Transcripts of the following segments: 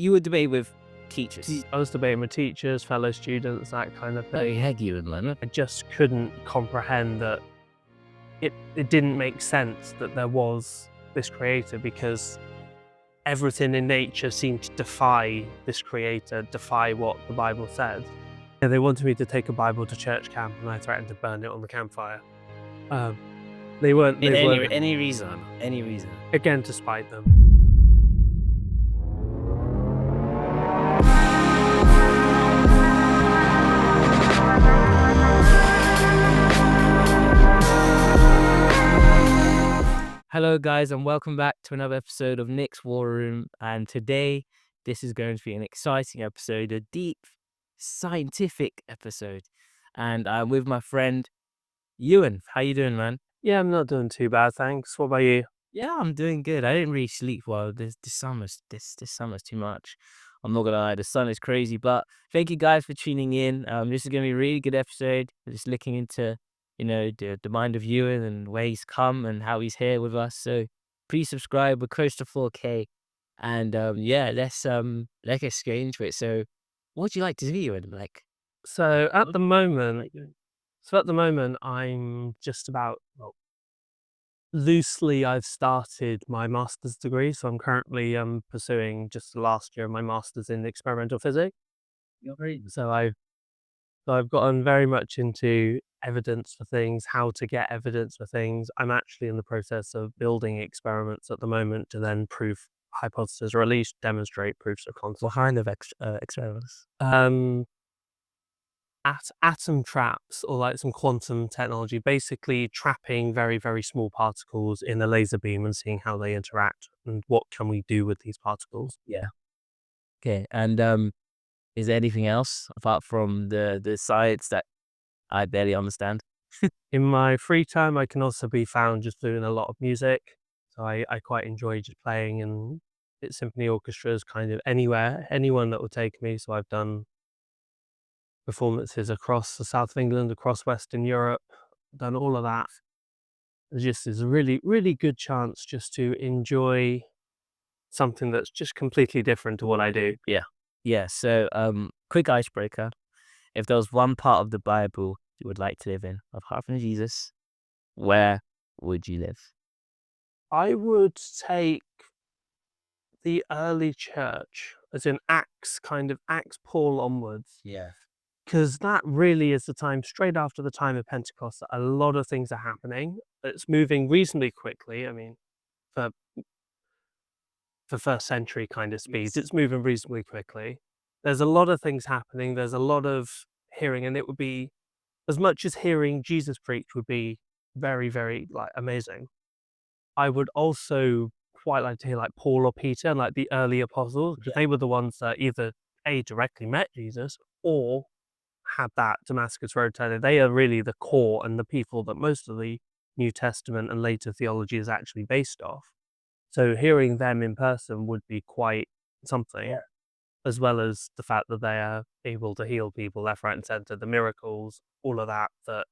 You would debate with teachers. I was debating with teachers, fellow students, that kind of Oh, thing. yeah, Euan, man. I just couldn't comprehend that it didn't make sense that there was this creator, because everything in nature seemed to defy this creator, defy what the Bible says. Yeah, they wanted me to take a Bible to church camp, and I threatened to burn it on the campfire. Um, they weren't, Any reason. again, to spite them. Hello, guys, and welcome back to another episode of Nick's War Room. And today, this is going to be an exciting episode, a deep scientific episode. And I'm with my friend Euan. How you doing, man? Yeah, I'm not doing too bad, thanks. What about you? Yeah, I'm doing good. I didn't really sleep well. This summer's too much. I'm not gonna lie, the sun is crazy. But thank you guys for tuning in. This is gonna be a really good episode. We're just looking into, the mind of Ewan and where he's come and how he's here with us. So please subscribe. We're close to 4K, and yeah, let's get straight into it. So, what do you like to do, Ewan? Like, So at what the do you moment, like doing? I'm just about, well, loosely, I've started my master's degree, so I'm currently pursuing just the last year of my master's in experimental physics. You're very So I've gotten very much into evidence for things, how to get evidence for things. I'm actually in the process of building experiments at the moment to then prove hypotheses, or at least demonstrate proofs of what concept. kind of experiments? Um, atom traps, or like some quantum technology, basically trapping very, very small particles in a laser beam and seeing how they interact and what can we do with these particles. Yeah. Okay. And is there anything else apart from the science that I barely understand? In my free time, I can also be found just doing a lot of music. So I quite enjoy just playing in symphony orchestras, kind of anywhere, anyone that will take me. So I've done performances across the south of England, across Western Europe, done all of that. It just is a really, really good chance just to enjoy something that's just completely different to what I do. Yeah. Yeah. So quick icebreaker. If there was one part of the Bible you would like to live in, apart from Jesus, where would you live? I would take the early church, as in Acts Paul onwards, Yeah. because that really is the time, straight after the time of Pentecost, that a lot of things are happening. It's moving reasonably quickly. I mean, for first century kind of speeds, it's moving reasonably quickly. There's a lot of things happening. There's a lot of hearing, and it would be, as much as hearing Jesus preach would be very, very like amazing, I would also quite like to hear like Paul or Peter and like the early apostles, because they were the ones that either directly met Jesus or had that Damascus Road turning. They are really the core and the people that most of the New Testament and later theology is actually based off. So hearing them in person would be quite something, as well as the fact that they are able to heal people left, right, and center, the miracles, all of that. That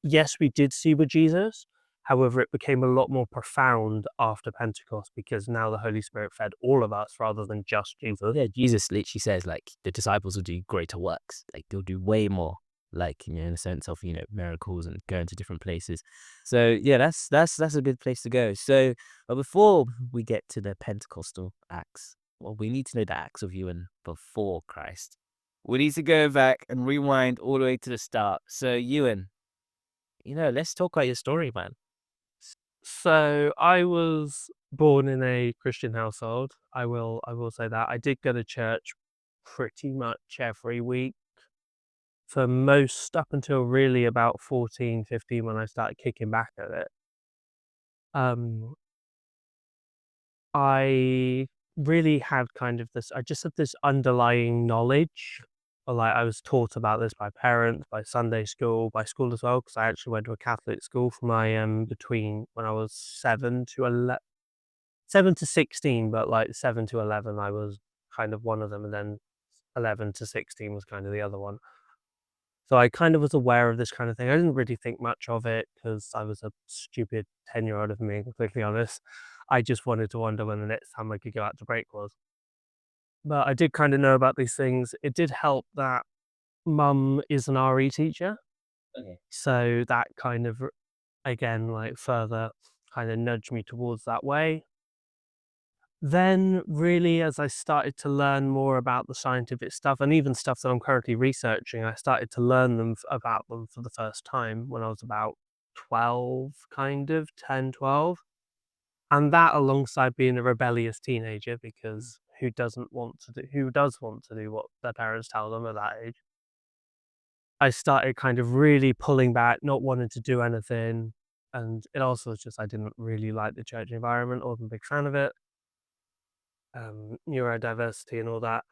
yes, we did see with Jesus. However, it became a lot more profound after Pentecost, because now the Holy Spirit fed all of us rather than just Jesus. Yeah, Jesus literally says like the disciples will do greater works. Like they'll do way more, like, in a sense of, miracles and going to different places. So yeah, that's a good place to go. So but before we get to the Pentecostal acts, well, we need to know the acts of Ewan before Christ. We need to go back and rewind all the way to the start. So Ewan, let's talk about your story, man. So I was born in a Christian household. I will say that. I did go to church pretty much every week for most, up until really about 14, 15, when I started kicking back at it. Um, I really had kind of this, I just had this underlying knowledge, or like I was taught about this by parents, by Sunday school, by school as well, because I actually went to a Catholic school for my between when I was 7 to 16, but like 7 to 11 I was kind of one of them, and then 11 to 16 was kind of the other one. So I kind of was aware of this kind of thing. I didn't really think much of it because I was a stupid 10-year-old, if I'm being completely honest. I just wanted to wonder when the next time I could go out to break was. but I did kind of know about these things. It did help that mum is an RE teacher, Okay. so that kind of again, like, further kind of nudged me towards that way. Then, really, as I started to learn more about the scientific stuff and even stuff that I'm currently researching, I started to learn about them for the first time when I was about 12, kind of 10, 12. And that alongside being a rebellious teenager, because who does want to do what their parents tell them at that age? I started kind of really pulling back, not wanting to do anything. And it also was just I didn't really like the church environment, I wasn't a big fan of it, neurodiversity and all that.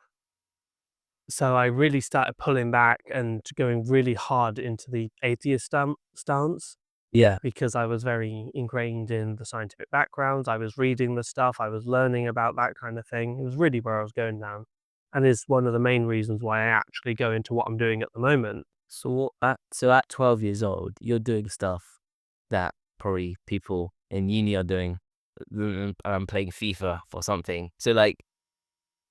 So I really started pulling back and going really hard into the atheist stance Yeah. because I was very ingrained in the scientific backgrounds. I was reading the stuff, I was learning about that kind of thing. It was really where I was going down, and is one of the main reasons why I actually go into what I'm doing at the moment. So at 12 years old, you're doing stuff that probably people in uni are doing, playing FIFA or something. So like,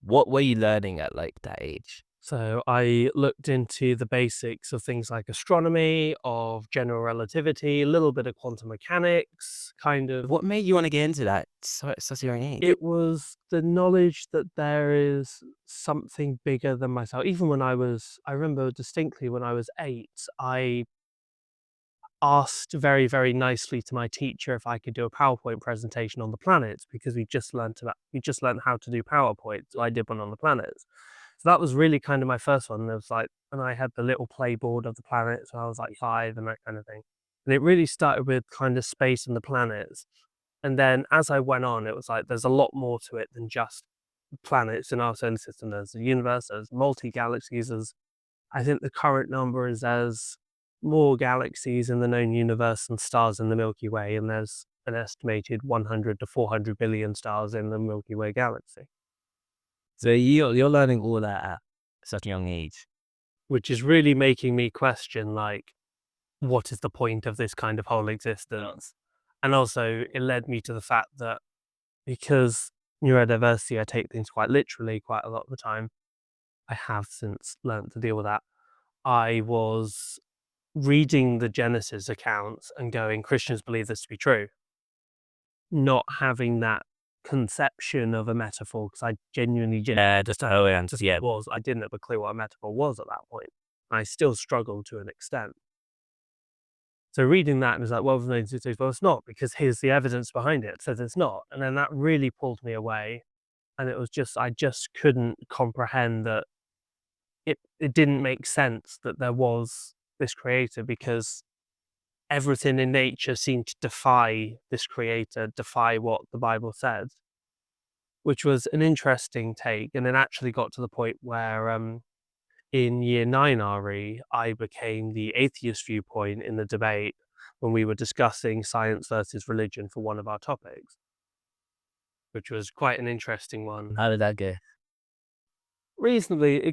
what were you learning at like that age? So I looked into the basics of things like astronomy, of general relativity, a little bit of quantum mechanics, kind of. What made you want to get into that at such a young age? It was the knowledge that there is something bigger than myself. Even I remember distinctly when I was 8, I asked very, very nicely to my teacher if I could do a PowerPoint presentation on the planets because we just learned how to do PowerPoint. So I did one on the planets. So that was really kind of my first one. It was like, and I had the little playboard of the planets when I was like 5 and that kind of thing. And it really started with kind of space and the planets. And then as I went on, it was like there's a lot more to it than just planets in our solar system. There's the universe, there's multi galaxies, there's I think the current number is there's more galaxies in the known universe than stars in the Milky Way, and there's an estimated 100 to 400 billion stars in the Milky Way galaxy, So you're learning all that at such a young age. which is really making me question, like, what is the point of this kind of whole existence? And also, it led me to the fact that because neurodiversity, I take things quite literally quite a lot of the time. I have since learned to deal with that. I was reading the Genesis accounts and going, Christians believe this to be true, not having that conception of a metaphor because I genuinely Just oh yeah, just yeah. I didn't have a clue what a metaphor was at that point. I still struggled to an extent. So reading that and was like, well, no, well, it's not because here's the evidence behind it. It says it's not. And then that really pulled me away. And it was just, I just couldn't comprehend that it didn't make sense that there was this creator because everything in nature seemed to defy this creator, defy what the Bible said, which was an interesting take. And then actually got to the point where in year 9 RE, I became the atheist viewpoint in the debate when we were discussing science versus religion for one of our topics, which was quite an interesting one. How did that go? Reasonably,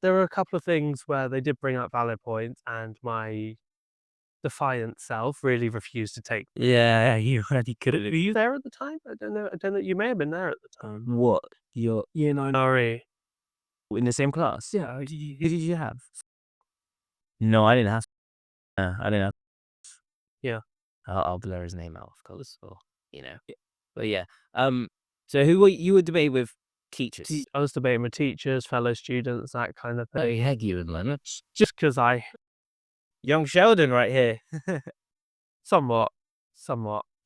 there were a couple of things where they did bring up valid points, and my defiant self really refused to take. Yeah, you already couldn't. Were you there at the time? I don't know. You may have been there at the time. What? You're Year 9 RE. in the same class? Yeah. Who did you have? No, I didn't have. I didn't have. Yeah. I'll blur his name out, of course, or you know. But yeah. So who were you were debating with teachers? I was debating with teachers, fellow students, that kind of Oh, thing. heck, you and Lennox. Just because I Young Sheldon, right here. somewhat.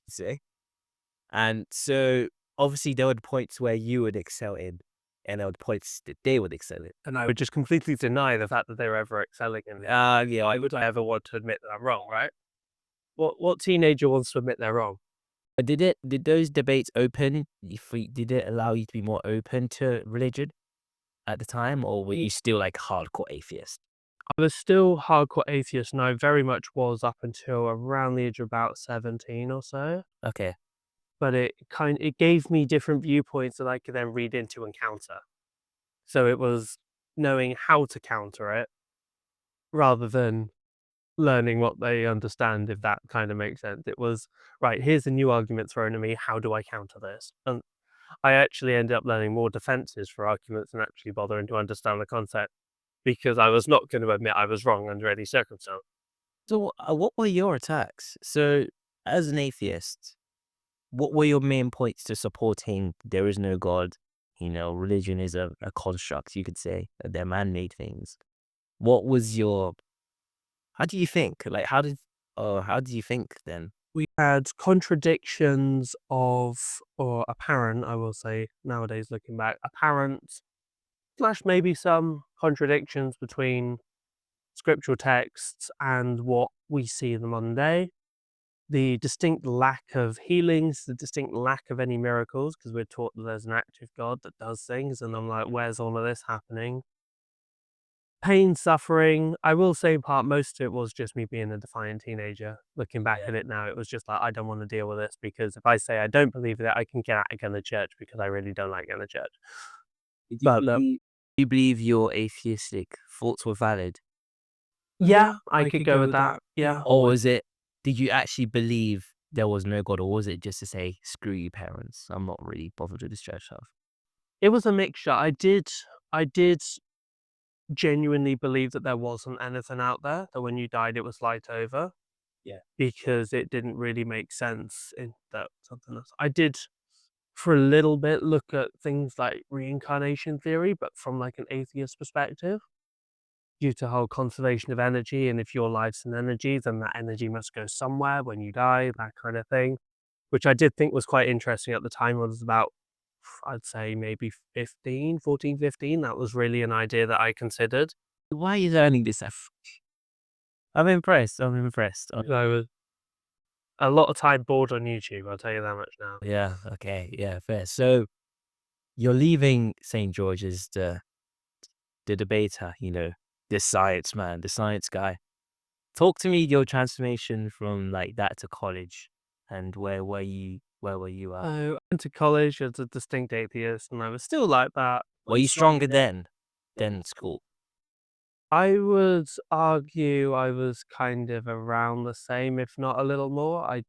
See, and so obviously there were points where you would excel in, and there were points that they would excel in. And I would just completely deny the fact that they were ever excelling in it. Yeah, Why would I ever want to admit that I'm wrong, right? What teenager wants to admit they're wrong? Did those debates open? Did it allow you to be more open to religion at the time, or were you still like hardcore atheist? I was still hardcore atheist, and I very much was up until around the age of about 17 or so. Okay. But it gave me different viewpoints that I could then read into and counter. So it was knowing how to counter it rather than learning what they understand, if that kind of makes sense. It was, right, here's a new argument thrown at me. How do I counter this? And I actually ended up learning more defenses for arguments than actually bothering to understand the concept because I was not going to admit I was wrong under any circumstance. So, what were your attacks? So, as an atheist, what were your main points to supporting there is no God? Religion is a construct, you could say. They're man-made things. What was your how do you think? Like, how do you think then? We had contradictions of, or apparent, I will say nowadays looking back, apparent slash maybe some contradictions between scriptural texts and what we see in the modern day. The distinct lack of healings, the distinct lack of any miracles, because we're taught that there's an active God that does things, and I'm like, where's all of this happening? Pain, suffering. I will say, in part, most of it was just me being a defiant teenager. Looking back Yeah. at it now, it was just like, I don't want to deal with this because if I say I don't believe in it, I can get out again the church because I really don't like going to church. Did you But believe do you believe your atheistic thoughts were valid? yeah, I could go with that. Yeah. Or was it did you actually believe there was no God, or was it just to say, "Screw you, parents, I'm not really bothered with this church stuff"? It was a mixture. I did genuinely believe that there wasn't anything out there, that when you died, it was light over. Yeah. Because it didn't really make sense in that something else. I did, for a little bit, look at things like reincarnation theory, but from like an atheist perspective, due to whole conservation of energy, and if your life's an energy, then that energy must go somewhere when you die, that kind of thing, which I did think was quite interesting at the time. I was about, I'd say maybe 15, 14, 15. That was really an idea that I considered. Why are you learning this stuff? I'm impressed, I'm impressed. I was a lot of time bored on YouTube, I'll tell you that much now. Yeah, okay, yeah, fair. So, you're leaving St. George's, the debater, the science man, the science guy. Talk to me your transformation from, like, that to college, and where were you at? I went to college as a distinct atheist, and I was still like that. Were you stronger then than school? I would argue I was kind of around the same, if not a little more. At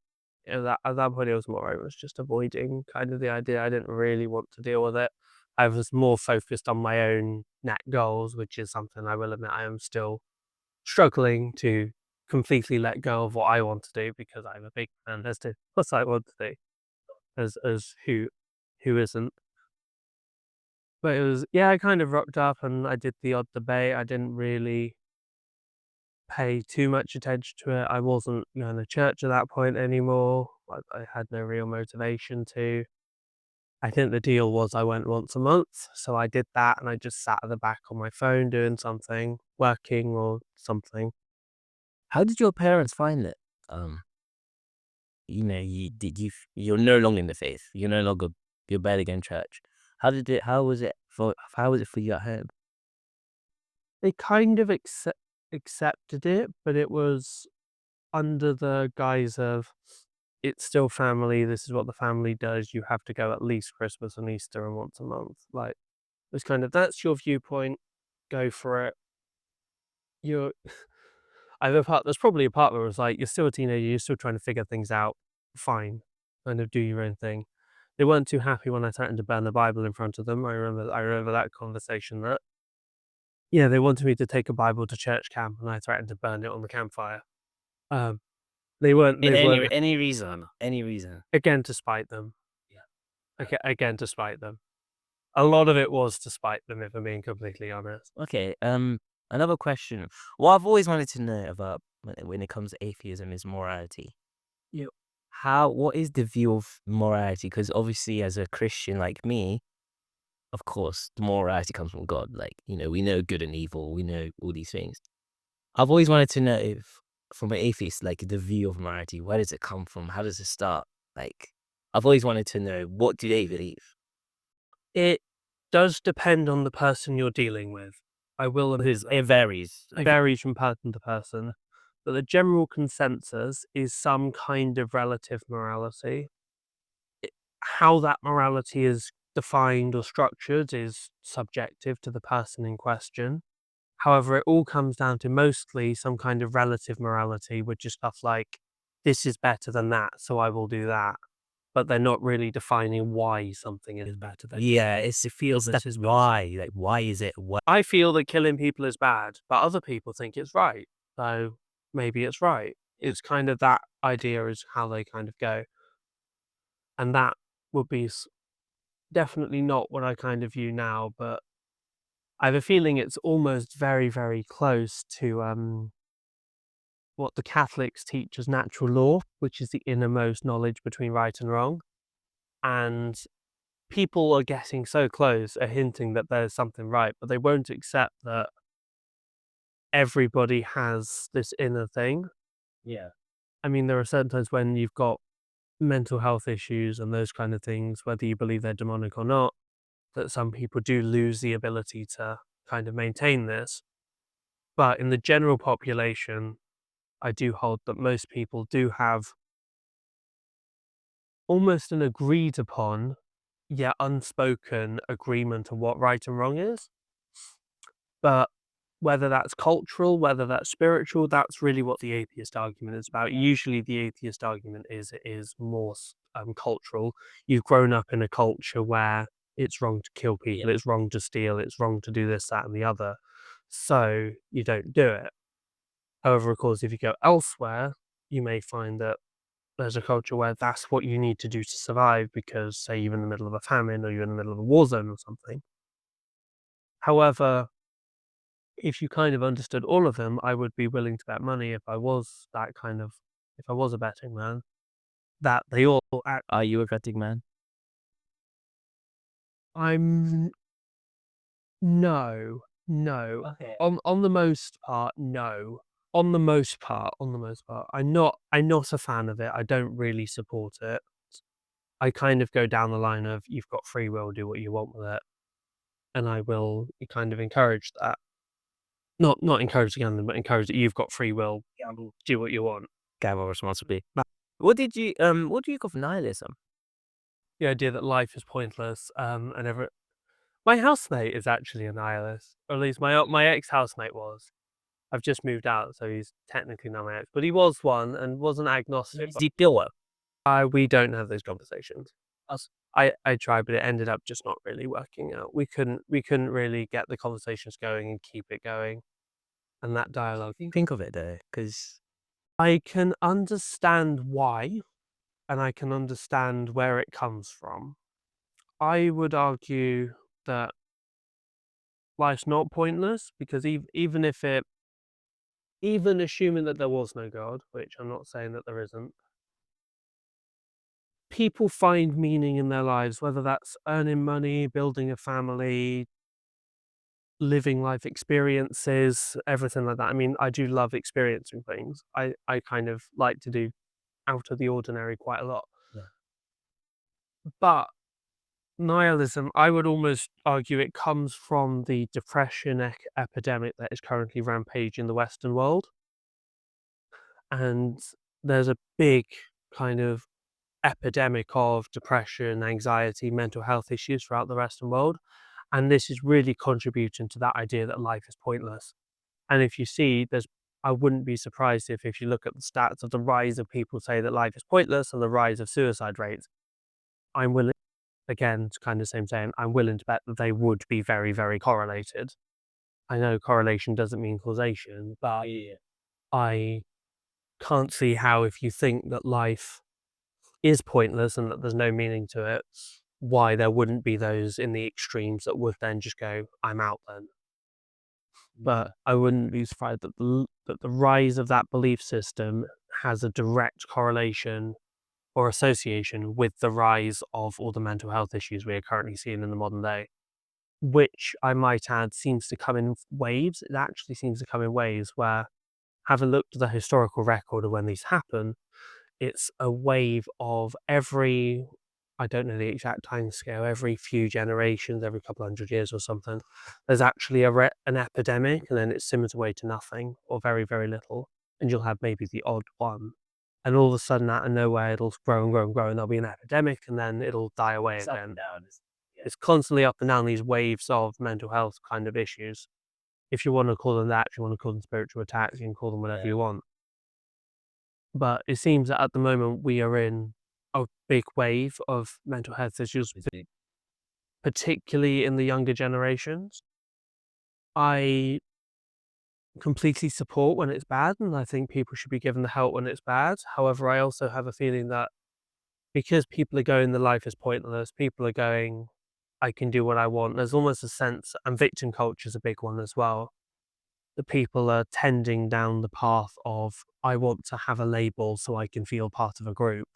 that point, it was more I was just avoiding kind of the idea. I didn't really want to deal with it. I was more focused on my own net goals, which is something I will admit I am still struggling to completely let go of what I want to do because I'm a big fan as to what I want to do, as who isn't. But it was, yeah, I kind of rocked up and I did the odd debate. I didn't really pay too much attention to it. I wasn't going to church at that point anymore. I had no real motivation to. I think the deal was I went once a month, so I did that and I just sat at the back on my phone doing something, working or something. How did your parents find it? Um, you're no longer in the faith. You're barely going to church. How was it for you at home? They kind of accepted it, but it was under the guise of it's still family. This is what the family does. You have to go at least Christmas and Easter and once a month. Like, it's kind of, that's your viewpoint. Go for it. You're I have a part there's probably a part where it's like, you're still a teenager, you're still trying to figure things out. Fine. Kind of do your own thing. They weren't too happy when I threatened to burn the Bible in front of them. I remember that conversation that, yeah, they wanted me to take a Bible to church camp and I threatened to burn it on the campfire. Um, they weren't Any reason? Any reason? again to spite them. Yeah. Again to spite them. A lot of it was to spite them, if I'm being completely honest. Okay. Another question. What I've always wanted to know about when it comes to atheism is morality. Yep. What is the view of morality? Because obviously, as a Christian like me, of course, the morality comes from God. Like, we know good and evil. We know all these things. I've always wanted to know if, from an atheist, like the view of morality, where does it come from? How does it start? Like, I've always wanted to know, what do they believe? It does depend on the person you're dealing with. I will admit It varies. it varies from person to person, but the general consensus is some kind of relative morality. How that morality is defined or structured is subjective to the person in question. However, it all comes down to mostly some kind of relative morality, which is stuff like, this is better than that, so I will do that. but they're not really defining why something is better than. Yeah, it feels that is why. Like, why is it? What? I feel that killing people is bad, but other people think it's right. So maybe it's right. It's kind of that idea is how they kind of go. And that would be definitely not what I kind of view now, but I have a feeling it's almost very, very close to what the Catholics teach as natural law, which is the innermost knowledge between right and wrong. And people are getting so close, are hinting that there's something right, but they won't accept that everybody has this inner thing. Yeah. I mean, there are certain times when you've got mental health issues and those kind of things, whether you believe they're demonic or not, that some people do lose the ability to kind of maintain this. But in the general population, I do hold that most people do have almost an agreed upon, yet unspoken agreement on what right and wrong is. But whether that's cultural, whether that's spiritual, that's really what the atheist argument is about. Usually, the atheist argument is it is more cultural. You've grown up in a culture where it's wrong to kill people, it's wrong to steal, it's wrong to do this, that, and the other. So you don't do it. However, of course, if you go elsewhere, you may find that there's a culture where that's what you need to do to survive because, say, you're in the middle of a famine or you're in the middle of a war zone or something. However, if you kind of understood all of them, I would be willing to bet money if I was that kind of, if I was a betting man, that they all act. Are you a betting man? I'm no, no. Okay. On the most part, no. On the most part, I'm not a fan of it. I don't really support it. I kind of go down the line of you've got free will, do what you want with it, and I will kind of encourage that. Not encourage the gambling, but encourage that you've got free will, gamble, do what you want. Gamble responsibly. Ma- What do you call nihilism? The idea that life is pointless, and ever. My housemate is actually a nihilist, or at least my ex-housemate was. I've just moved out, so he's technically not my ex, but he was one and was an agnostic. Is it Dilla? We don't have those conversations. Us. I tried, but it ended up just not really working out. We couldn't really get the conversations going and keep it going, and that dialogue. Think of it though, because I can understand why, and I can understand where it comes from. I would argue that life's not pointless because even assuming that there was no God, which I'm not saying that there isn't, people find meaning in their lives, whether that's earning money, building a family, living life experiences, everything like that. I mean, I do love experiencing things. I kind of like to do out of the ordinary quite a lot. Yeah. But nihilism, I would almost argue it comes from the depression epidemic that is currently rampaging the Western world. And there's a big kind of epidemic of depression, anxiety, mental health issues throughout the Western world. And this is really contributing to that idea that life is pointless. And if you see, I wouldn't be surprised if you look at the stats of the rise of people say that life is pointless and the rise of suicide rates, I'm willing, again, it's kind of the same saying, I'm willing to bet that they would be very, very correlated. I know correlation doesn't mean causation, but I can't see how if you think that life is pointless and that there's no meaning to it, why there wouldn't be those in the extremes that would then just go, I'm out then. But I wouldn't be surprised that the rise of that belief system has a direct correlation or association with the rise of all the mental health issues we are currently seeing in the modern day, which I might add seems to come in waves. It actually seems to come in waves where, having looked at the historical record of when these happen, it's a wave of every, I don't know the exact time scale, every few generations, every couple hundred years or something, there's actually an epidemic, and then it simmers away to nothing or very, very little. And you'll have maybe the odd one. And all of a sudden, out of nowhere, it'll grow and grow and grow, and there'll be an epidemic, and then it'll die away it's up again. and down. It's constantly up and down these waves of mental health kind of issues. If you want to call them that, if you want to call them spiritual attacks, you can call them whatever you want. But it seems that at the moment we are in a big wave of mental health issues, particularly in the younger generations. I completely support when it's bad, and I think people should be given the help when it's bad. However, I also have a feeling that because people are going, "The life is pointless," people are going, "I can do what I want." There's almost a sense, and victim culture is a big one as well, that people are tending down the path of, "I want to have a label so I can feel part of a group."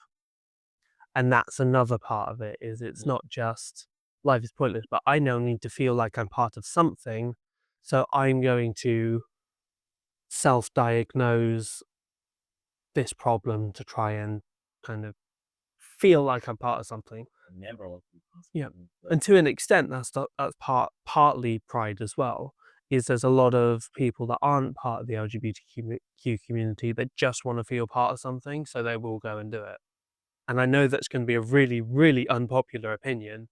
And that's another part of it, is it's not just life is pointless, but I now need to feel like I'm part of something, so I'm going to self-diagnose this problem to try and kind of feel like I'm part of something. Yeah, and to an extent, that's partly pride as well. Is there's a lot of people that aren't part of the LGBTQ community that just want to feel part of something, so they will go and do it. And I know that's going to be a really, really unpopular opinion,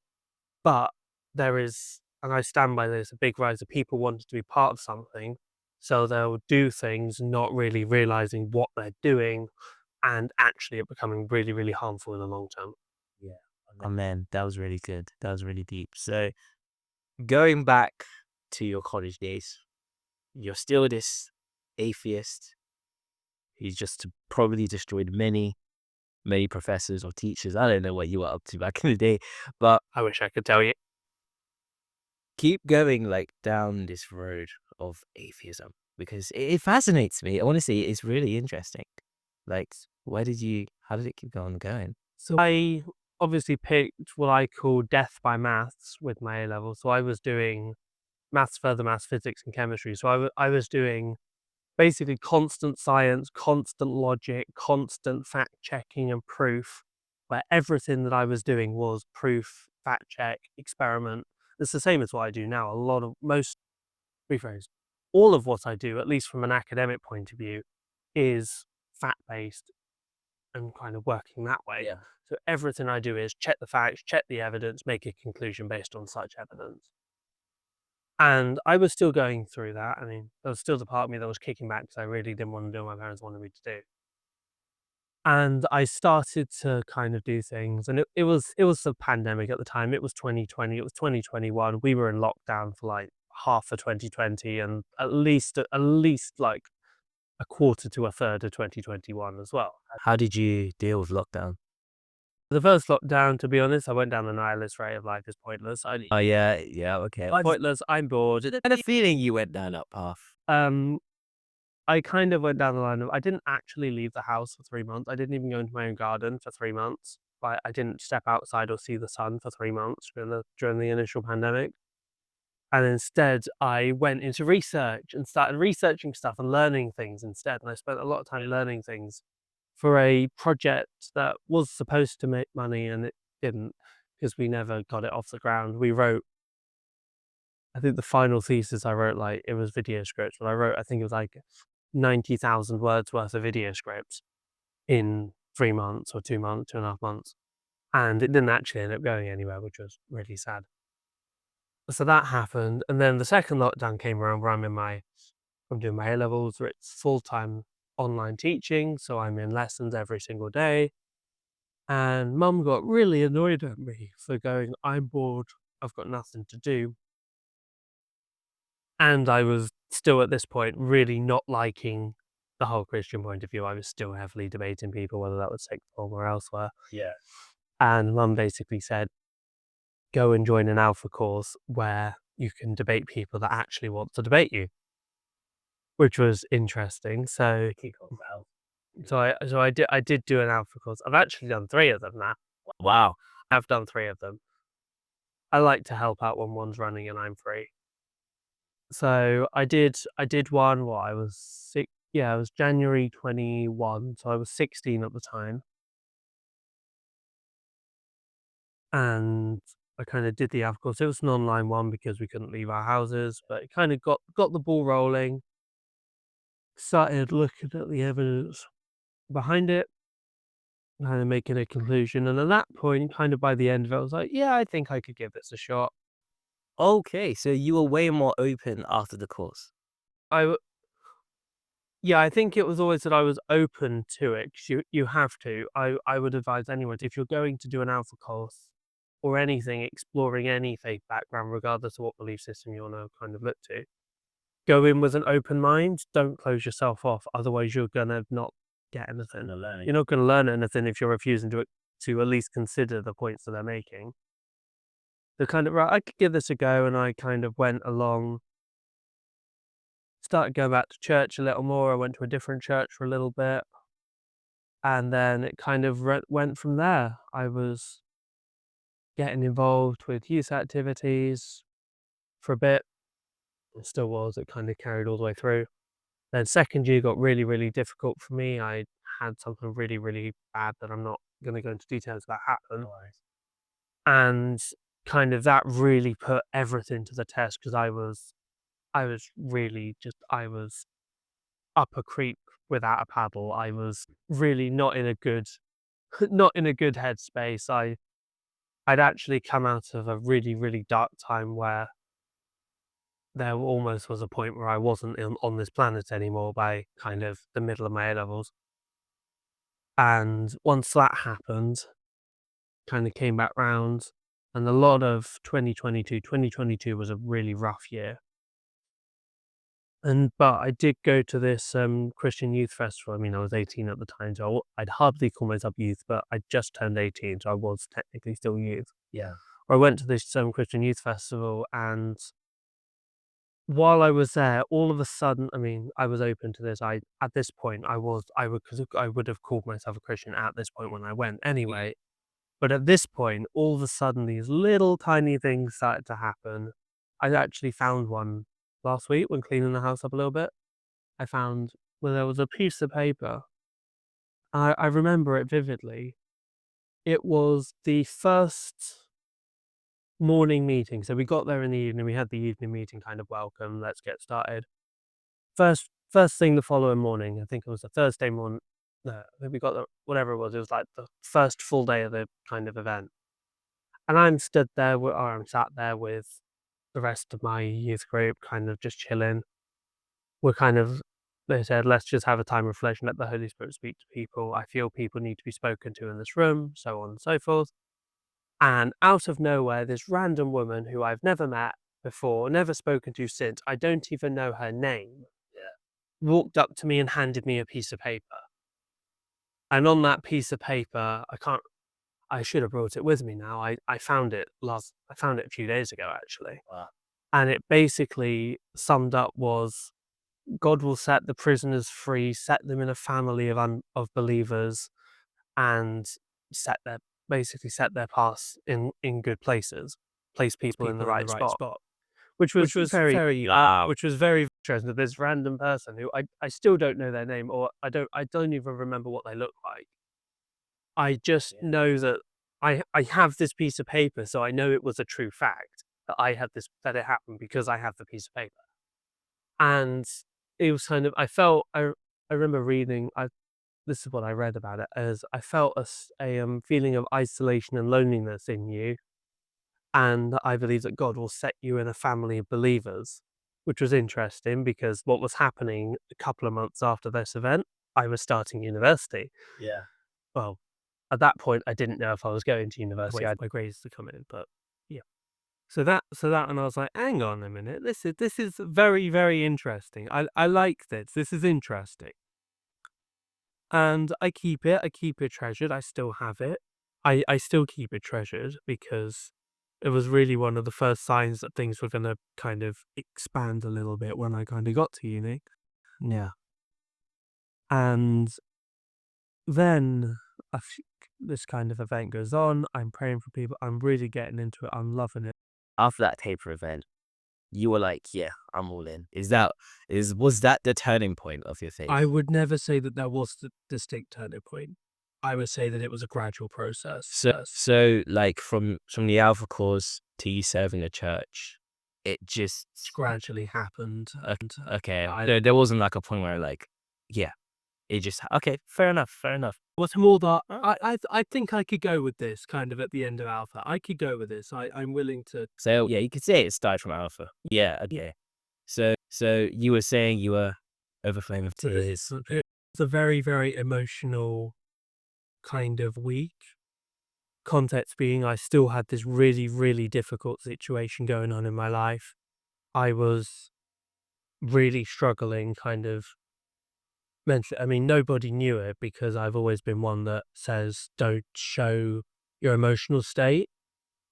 but there is, and I stand by this, a big rise of people wanting to be part of something, so they'll do things not really realizing what they're doing, and actually it becoming really, really harmful in the long term. Yeah. Oh man, that was really good. That was really deep. So going back to your college days, you're still this atheist who's just probably destroyed many professors or teachers. I don't know what you were up to back in the day, but I wish I could tell you. keep going like down this road of atheism because it fascinates me. Honestly, it's really interesting. Like, how did it keep on going? So I obviously picked what I call death by maths with my A level. So I was doing maths, further maths, physics, and chemistry. So I was doing basically constant science, constant logic, constant fact checking and proof, where everything that I was doing was proof, fact check, experiment. It's the same as what I do now. Rephrase, all of what I do, at least from an academic point of view, is fact based and kind of working that way. Yeah. So everything I do is check the facts, check the evidence, make a conclusion based on such evidence. And I was still going through that. I mean, there was still the part of me that was kicking back because I really didn't want to do what my parents wanted me to do. And I started to kind of do things, and it was the pandemic at the time. It was 2020, it was 2021. We were in lockdown for like half of 2020, and at least like a quarter to a third of 2021 as well. How did you deal with lockdown? The first lockdown, to be honest, I went down the nihilist rate of life is pointless. Oh yeah, yeah, okay. I Pointless. I'm bored. had a feeling you went down that path. Um, I kind of went down the line of I didn't actually leave the house for 3 months. I didn't even go into my own garden for 3 months. I didn't step outside or see the sun for 3 months during the initial pandemic. And instead, I went into research and started researching stuff and learning things instead. And I spent a lot of time learning things for a project that was supposed to make money and it didn't because we never got it off the ground. We wrote, I think the final thesis I wrote, like it was video scripts, but I think it was like 90,000 words worth of video scripts in 3 months or 2 months, 2.5 months. And it didn't actually end up going anywhere, which was really sad. So that happened. And then the second lockdown came around where I'm doing my A levels, where it's full-time online teaching. So I'm in lessons every single day. And mum got really annoyed at me for going, I'm bored, I've got nothing to do. And I was still at this point really not liking the whole Christian point of view. I was still heavily debating people, whether that was sixth form or elsewhere. Yeah. And mum basically said, go and join an alpha course where you can debate people that actually want to debate you, which was interesting. So I did do an alpha course. I've actually done 3 of them now. Wow. I've done 3 of them. I like to help out when one's running and I'm free. So I did one while I was it was January 21, so I was 16 at the time. And I kinda did the alpha course. It was an online one because we couldn't leave our houses, but it kinda got the ball rolling, started looking at the evidence behind it, kinda making a conclusion, and at that point, kind of by the end of it, I was like, "Yeah, I think I could give this a shot." Okay, so you were way more open after the course. I w Yeah, I think it was always that I was open to it, 'cause you have to. I would advise anyone, if you're going to do an Alpha course or anything, exploring any faith background, regardless of what belief system you wanna kind of look to, go in with an open mind. Don't close yourself off, otherwise you're gonna not get anything. Gonna learn You're it. not gonna learn anything if you're refusing to at least consider the points that they're making. So kind of, right, I could give this a go, and I kind of went along, started going back to church a little more. I went to a different church for a little bit, and then it kind of went from there. I was getting involved with youth activities for a bit. It still was. It kind of carried all the way through. Then second year got really, really difficult for me. I had something really, really bad that I'm not going to go into details about happen. No worries. And kind of that really put everything to the test, because I was really just, I was up a creek without a paddle. I was really not in a good, not in a good headspace. I'd actually come out of a really, really dark time where there almost was a point where I wasn't on this planet anymore by kind of the middle of my A levels. And once that happened, kind of came back round, and a lot of 2022 was a really rough year. But I did go to this Christian youth festival. I mean, I was 18 at the time, so I'd hardly call myself youth, but I just turned 18, so I was technically still youth. Yeah. I went to this Christian youth festival, and while I was there, all of a sudden, I mean, I was open to this. At this point, because I would have called myself a Christian at this point when I went anyway. But at this point, all of a sudden, these little tiny things started to happen. I actually found one last week when cleaning the house up a little bit. I found where there was a piece of paper. I remember it vividly. It was the first morning meeting. So we got there in the evening. We had the evening meeting, kind of welcome. Let's get started. First thing the following morning. I think it was the Thursday morning. No, I think we got the, whatever it was. It was like the first full day of the kind of event. And I'm stood there, or I'm sat there with the rest of my youth group, kind of just chilling. We're kind of, they said, let's just have a time of reflection, let the Holy Spirit speak to people. I feel people need to be spoken to in this room, so on and so forth. And out of nowhere, this random woman who I've never met before, never spoken to since, I don't even know her name, walked up to me and handed me a piece of paper. And on that piece of paper, I should have brought it with me now. I found it a few days ago, actually. Wow. And it basically summed up was, God will set the prisoners free, set them in a family of believers, and set their set their paths in good places, place people in the right spot. Which was which was very interesting. This random person who I still don't know their name, or I don't even remember what they look like. I just Yeah. know that I have this piece of paper, so I know it was a true fact that it happened because I have the piece of paper. And it was kind of, I remember reading, this is what I read about it as, I felt a feeling of isolation and loneliness in you, and I believe that God will set you in a family of believers, which was interesting because what was happening a couple of months after this event, I was starting university. Yeah. Well, at that point, I didn't know if I was going to university. I had my grades to come in, but yeah. So that, and I was like, hang on a minute, this is very, very interesting. I like this. This is interesting. And I keep it treasured. I still have it. I still keep it treasured because it was really one of the first signs that things were gonna kind of expand a little bit when I kind of got to uni. Yeah. And then this kind of event goes on. I'm praying for people. I'm really getting into it. I'm loving it. After that taper event, you were like, yeah, I'm all in. Was that the turning point of your faith? I would never say that there was the distinct turning point. I would say that it was a gradual process. So like from the Alpha course to you serving a church, it just Gradually happened. okay. There wasn't like a point where like, yeah, it just okay. Fair enough. Was more that I think I could go with this kind of at the end of Alpha. I could go with this. I'm willing to. So yeah, you could say it started from Alpha. Yeah, okay. So you were saying you were overflowing with So tears. it's a very, very emotional kind of week. Context being, I still had this really, really difficult situation going on in my life. I was really struggling kind of mentally. I mean, nobody knew it because I've always been one that says, don't show your emotional state.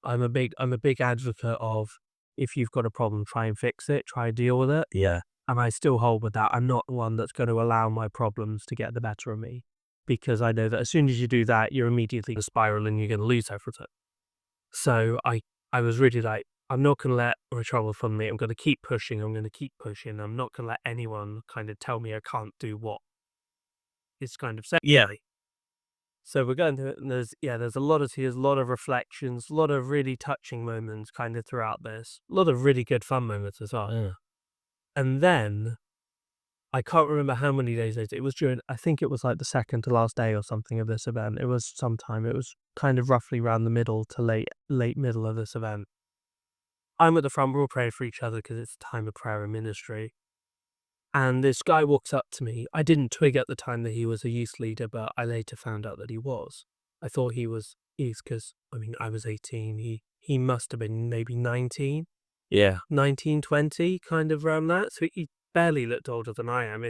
I'm a big advocate of, if you've got a problem, try and fix it, try and deal with it. Yeah. And I still hold with that. I'm not the one that's going to allow my problems to get the better of me, because I know that as soon as you do that, you're immediately going to spiral and you're going to lose everything. So I was really like, I'm not going to let my trouble from me. I'm going to keep pushing. I'm going to keep pushing. I'm not going to let anyone kind of tell me I can't do what is kind of said. Yeah. So we're going to it, and there's a lot of tears, a lot of reflections, a lot of really touching moments kind of throughout this. A lot of really good fun moments as well. Yeah. And then I can't remember how many days later. It was during, I think it was like the second to last day or something of this event. It was sometime. It was kind of roughly around the middle to late middle of this event. I'm at the front. We're all praying for each other because it's a time of prayer and ministry. And this guy walks up to me. I didn't twig at the time that he was a youth leader, but I later found out that he was. I thought he was youth because, I mean, I was 18. He must have been maybe 19, Yeah. 19, 20, kind of around that. So he barely looked older than I am,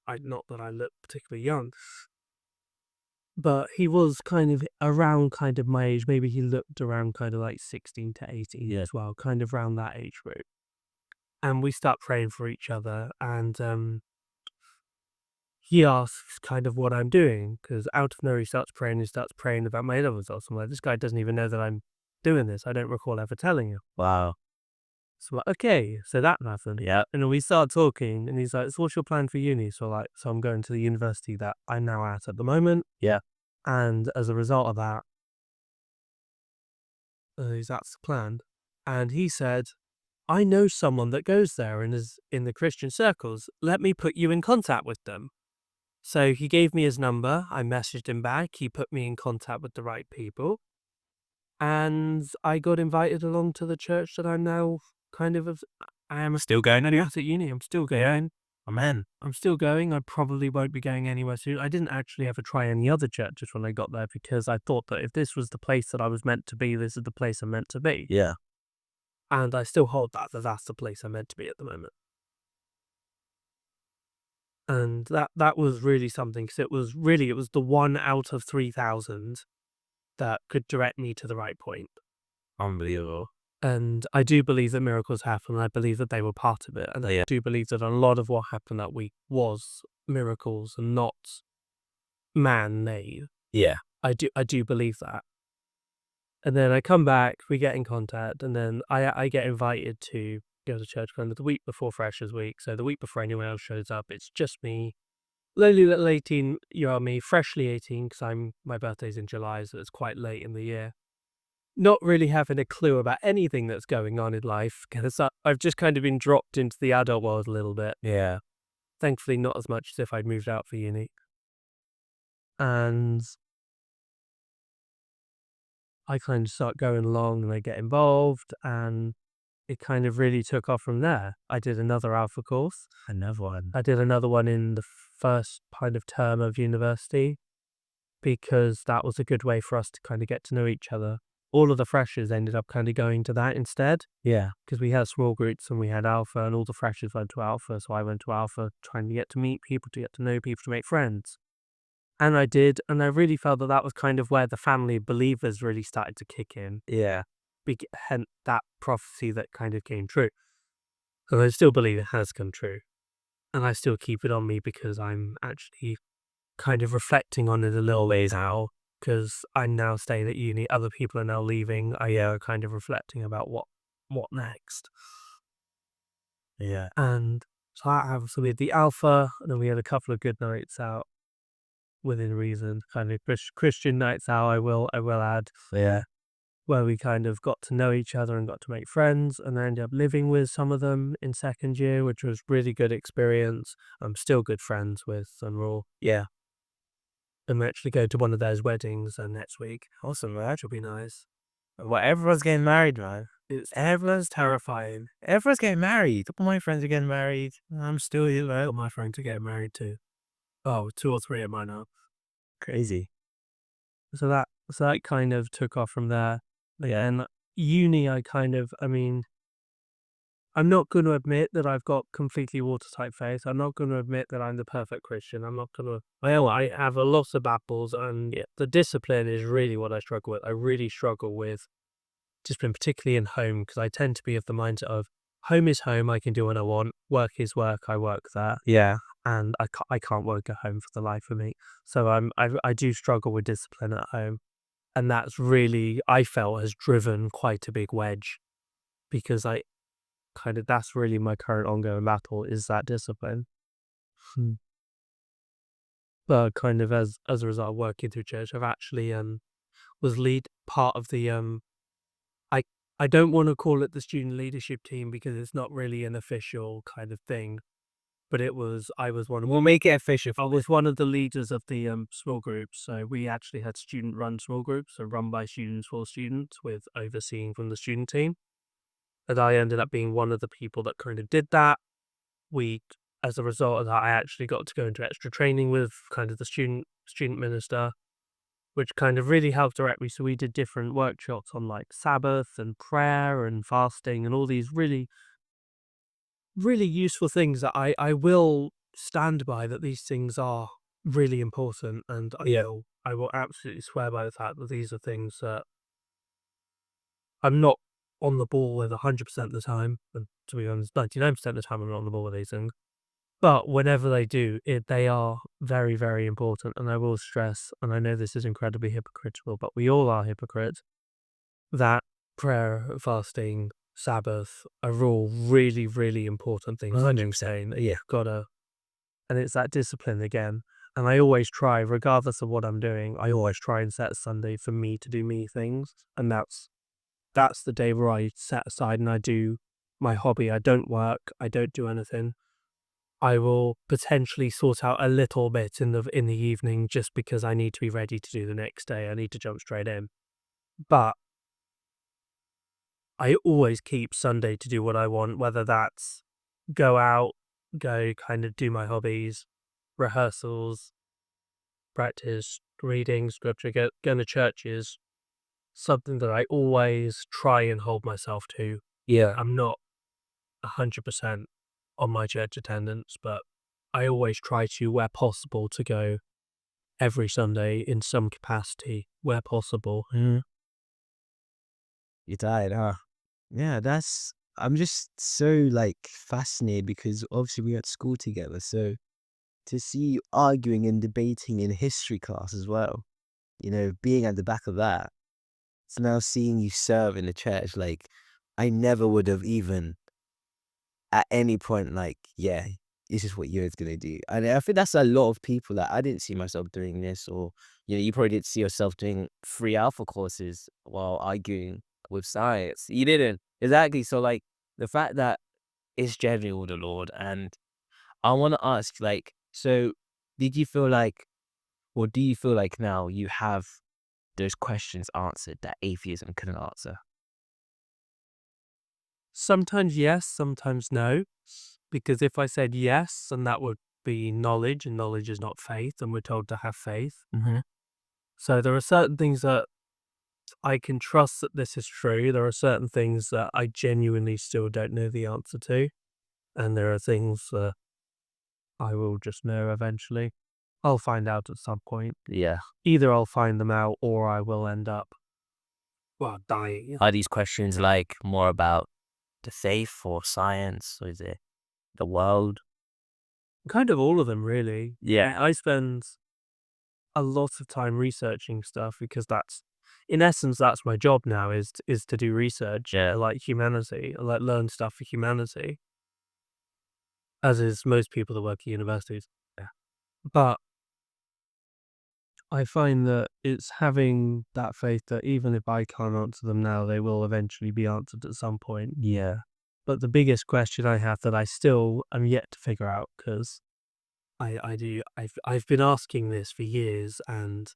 not that I look particularly young. But he was kind of around kind of my age. Maybe he looked around kind of like 16 to 18 Yeah. as well, kind of around that age group. And we start praying for each other, and he asks kind of what I'm doing, because out of nowhere he starts praying about my A-level results. I'm like, this guy doesn't even know that I'm doing this. I don't recall ever telling him. Wow. So I'm like, okay, so that happened. Yeah. And then we start talking, and he's like, so what's your plan for uni? So like, so I'm going to the university that I'm now at the moment. Yeah. And as a result of that, that's the plan. And he said, I know someone that goes there and is in the Christian circles. Let me put you in contact with them. So he gave me his number. I messaged him back. He put me in contact with the right people. And I got invited along to the church that I'm now I am Still going anywhere? at uni. I'm still going. Amen. I'm still going. I probably won't be going anywhere soon. I didn't actually ever try any other churches when I got there, because I thought that if this was the place that I was meant to be, this is the place I'm meant to be. Yeah. And I still hold that that's the place I'm meant to be at the moment. And that was really something, because it was the 1 out of 3,000 that could direct me to the right point. Unbelievable. And I do believe that miracles happen, and I believe that they were part of it. And I Yeah. do believe that a lot of what happened that week was miracles and not man-made. Yeah. I do believe that. And then I come back, we get in contact, and then I get invited to go to church kind of the week before Freshers Week. So the week before anyone else shows up, it's just me, lonely little 18-year-old me, freshly 18, because my birthday's in July, so it's quite late in the year. Not really having a clue about anything that's going on in life, because I've just kind of been dropped into the adult world a little bit. Yeah. Thankfully, not as much as if I'd moved out for uni. And I kind of start going along and I get involved, and it kind of really took off from there. I did another alpha course. Another one. I did another one in the first kind of term of university, because that was a good way for us to kind of get to know each other. All of the freshers ended up kind of going to that instead, Yeah. because we had small groups and we had alpha, and all the freshers went to alpha. So I went to alpha, trying to get to meet people, to get to know people, to make friends. And I did, and I really felt that that was kind of where the family of believers really started to kick in. Yeah. Hence that prophecy that kind of came true. And I still believe it has come true. And I still keep it on me, because I'm actually kind of reflecting on it a little ways now, because I'm now staying at uni, other people are now leaving. I are kind of reflecting about what next. Yeah. And so we had the alpha, and then we had a couple of good nights out within reason, kind of Christian nights out, I will add, Yeah. where we kind of got to know each other and got to make friends, and I ended up living with some of them in second year, which was really good experience. I'm still good friends with them all. Yeah. I'm actually going to one of theirs weddings next week, Awesome, man. which will be nice. Well, everyone's getting married, man. It's terrifying. Everyone's getting married. All my friends are getting married. I'm still here, right? Got my friend to get married to. Oh, 2 or 3 of mine are. Crazy. So that kind of took off from there. But yeah, and uni, I mean, I'm not gonna admit that I've got completely watertight faith. I'm not gonna admit that I'm the perfect Christian. I'm not gonna well, I have a lot of battles, and Yeah. the discipline is really what I struggle with. I really struggle with discipline, particularly in home, because I tend to be of the mindset of home is home, I can do what I want. Work is work, I work there, Yeah. and I can't work at home for the life of me. So I do struggle with discipline at home, and that's really, I felt, has driven quite a big wedge, because that's really my current ongoing battle, is that discipline. Hmm. But kind of as a result of working through church, I've actually was lead part of the I I don't want to call it the student leadership team, because it's not really an official kind of thing. But I was one of We'll make it official. I was one of the leaders of the small groups. So we actually had student run small groups, so run by students for students, with overseeing from the student team. And I ended up being one of the people that kind of did that. We, as a result of that, I actually got to go into extra training with kind of the student minister, which kind of really helped direct me. So we did different workshops on like Sabbath and prayer and fasting and all these really, really useful things that I will stand by, that these things are really important. And I will absolutely swear by the fact that these are things that I'm not on the ball with 100% of the time. And to be honest, 99% of the time I'm not on the ball with these things. But whenever they do, they are very, very important. And I will stress, and I know this is incredibly hypocritical, but we all are hypocrites, that prayer, fasting, Sabbath are all really, really important things. 100%. Yeah. Gotta, and it's that discipline again. And I always try, regardless of what I'm doing, I always try and set Sunday for me to do me things. And that's the day where I set aside and I do my hobby. I don't work, I don't do anything. I will potentially sort out a little bit in the evening, just because I need to be ready to do the next day. I need to jump straight in. But I always keep Sunday to do what I want, whether that's go out, go kind of do my hobbies, rehearsals, practice, reading, scripture, going to churches, something that I always try and hold myself to. Yeah. I'm not 100% on my church attendance, but I always try to, where possible, to go every Sunday in some capacity, where possible. Mhm. You died, huh? Yeah, I'm just so like fascinated because obviously we went to school together. So to see you arguing and debating in history class as well, being at the back of that. So now seeing you serve in the church, like I never would have even at any point, like, yeah, this is what you're gonna do. And I think that's a lot of people that I didn't see myself doing this, or you probably didn't see yourself doing free alpha courses while arguing with science. You didn't. Exactly. So like the fact that it's generally all the Lord, and I wanna ask, like, so did you feel like, or do you feel like now you have those questions answered that atheism couldn't answer? Sometimes yes, sometimes no. Because if I said yes, then that would be knowledge, and knowledge is not faith, and we're told to have faith. Mhm. So there are certain things that I can trust that this is true. There are certain things that I genuinely still don't know the answer to. And there are things that I will just know eventually. I'll find out at some point. Yeah. Either I'll find them out, or I will end up, well, dying. Are these questions like more about the faith or science, or is it the world? Kind of all of them, really. Yeah. I spend a lot of time researching stuff, because that's, in essence, that's my job now, is to do research. I Yeah. like humanity. I like learn stuff for humanity, as is most people that work at universities. Yeah. But I find that it's having that faith that even if I can't answer them now, they will eventually be answered at some point. Yeah. But the biggest question I have, that I still am yet to figure out, because I've been asking this for years, and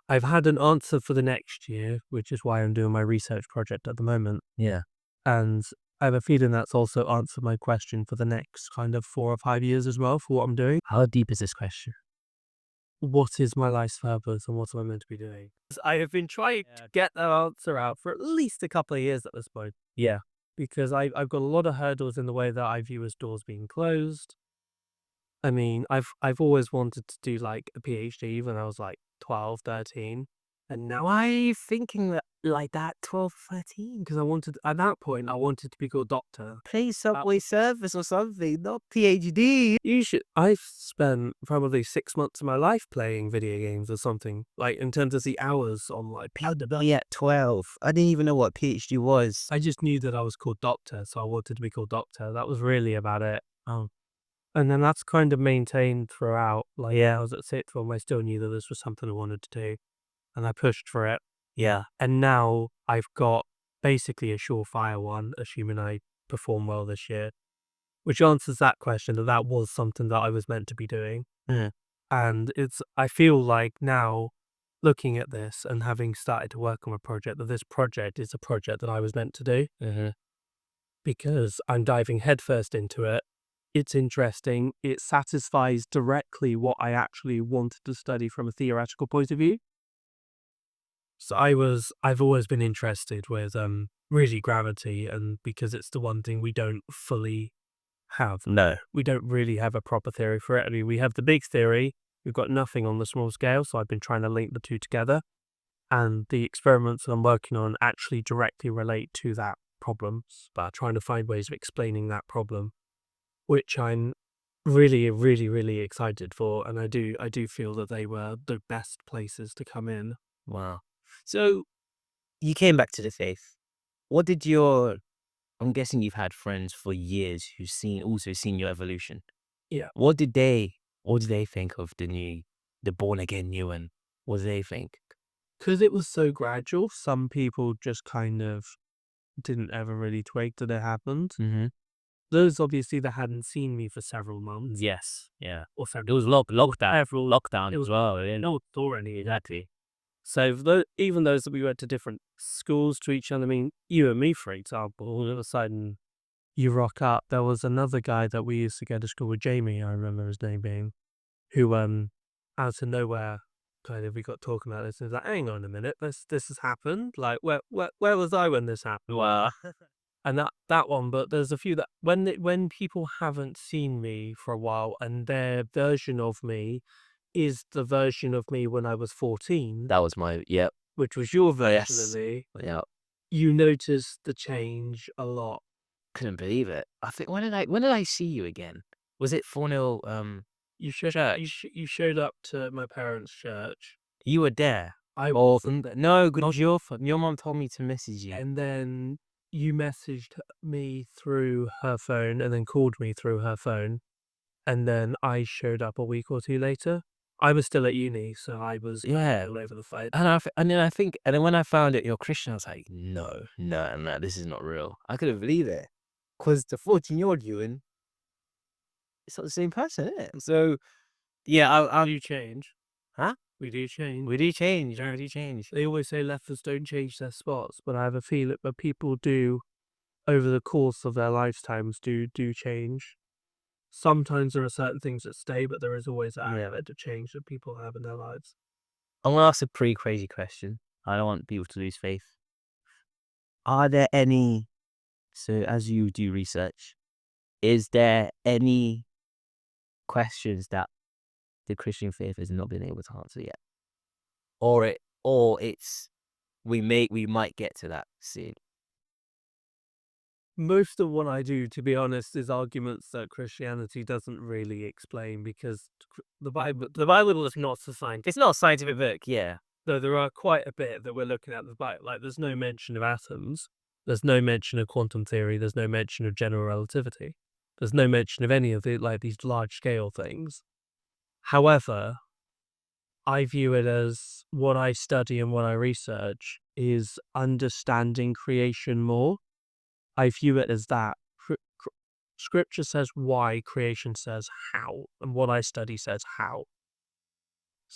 I've had an answer for the next year, which is why I'm doing my research project at the moment. Yeah. And I have a feeling that's also answered my question for the next kind of 4 or 5 years as well for what I'm doing. How deep is this question? What is my life's purpose and what am I meant to be doing? I have been trying to get that answer out for at least a couple of years at this point. Yeah. Because I've got a lot of hurdles in the way that I view as doors being closed. I mean, I've always wanted to do like a PhD when I was like 12, 13. And now Why are you thinking that like that 12, 13? because I wanted at that point I wanted to be called doctor. Play Subway Surfers or something, not PhD. I've spent probably 6 months of my life playing video games or something, like in terms of the hours on like Yeah, 12. I didn't even know what PhD was. I just knew that I was called doctor, so I wanted to be called doctor. That was really about it. And then that's kind of maintained throughout. Like, yeah, I was at sixth form, I still knew that this was something I wanted to do, and I pushed for it. Yeah. And now I've got basically a surefire one, assuming I perform well this year, which answers that question that that was something that I was meant to be doing. Mhm. And I feel like now, looking at this and having started to work on a project, that this project is a project that I was meant to do Mhm. because I'm diving headfirst into it. It's interesting. It satisfies directly what I actually wanted to study from a theoretical point of view. So I've always been interested with really gravity, and because it's the one thing we don't fully have. No. We don't really have a proper theory for it. I mean, we have the big theory. We've got nothing on the small scale, so I've been trying to link the two together. And the experiments that I'm working on actually directly relate to that problem, but trying to find ways of explaining that problem, which I'm really, really, really excited for. And I do feel that they were the best places to come in. Wow. So you came back to the faith. What did your I'm guessing you've had friends for years who've also seen your evolution. Yeah. What did they think of the born again Euan? What did they think? Because it was so gradual, some people just kind of didn't ever really twig that it happened. Mm-hmm. Those obviously that hadn't seen me for several months. Yes. Yeah. Or It several was lockdown. several Lockdown it as was well. Yeah. no saw any. Exactly. So even those that we went to different schools to each other, I mean, you and me, for example, all of a sudden you rock up. There was another guy that we used to go to school with, Jamie, I remember his name being, who out of nowhere kind of we got talking about this and was like, hang on a minute, this has happened. Like where was I when this happened? Wow. And that one, but there's a few that when people haven't seen me for a while and their version of me is the version of me when I was 14, That was yep. which was your version of Yes. me, Yeah. you notice the change a lot. Couldn't believe it. I think when did I see you again? Was it 4-0 church? You showed up to my parents' church. You were there. I Or wasn't there. no, not your fault. Your mom told me to message you. And then you messaged me through her phone and then called me through her phone. And then I showed up a week or two later. I was still at uni, so I was Yeah. all over the fight. And then when I found out you're Christian, I was like, no, no, no, this is not real. I couldn't believe it. Because the 14-year-old Ewan, it's not the same person, is it? So, yeah, We do change. huh? We do change. We do change. We do change. They always say lefters don't change their spots, but I have a feeling that people do over the course of their lifetimes do change. Sometimes there are certain things that stay, but there is always that element of change that people have in their lives. I'm going to ask a pretty crazy question. I don't want people to lose faith. Are there any, so as you do research, is there any questions that the Christian faith has not been able to answer yet? Or it's, we might get to that soon. Most of what I do, to be honest, is arguments that Christianity doesn't really explain because the Bible is not a scientific. It's not a scientific book, yeah. Though there are quite a bit that we're looking at the Bible. Like, there's no mention of atoms. There's no mention of quantum theory. There's no mention of general relativity. There's no mention of any of these large scale things. However, I view it as what I study and what I research is understanding creation more. I view it as that. Scripture says why, creation says how, and what I study says how.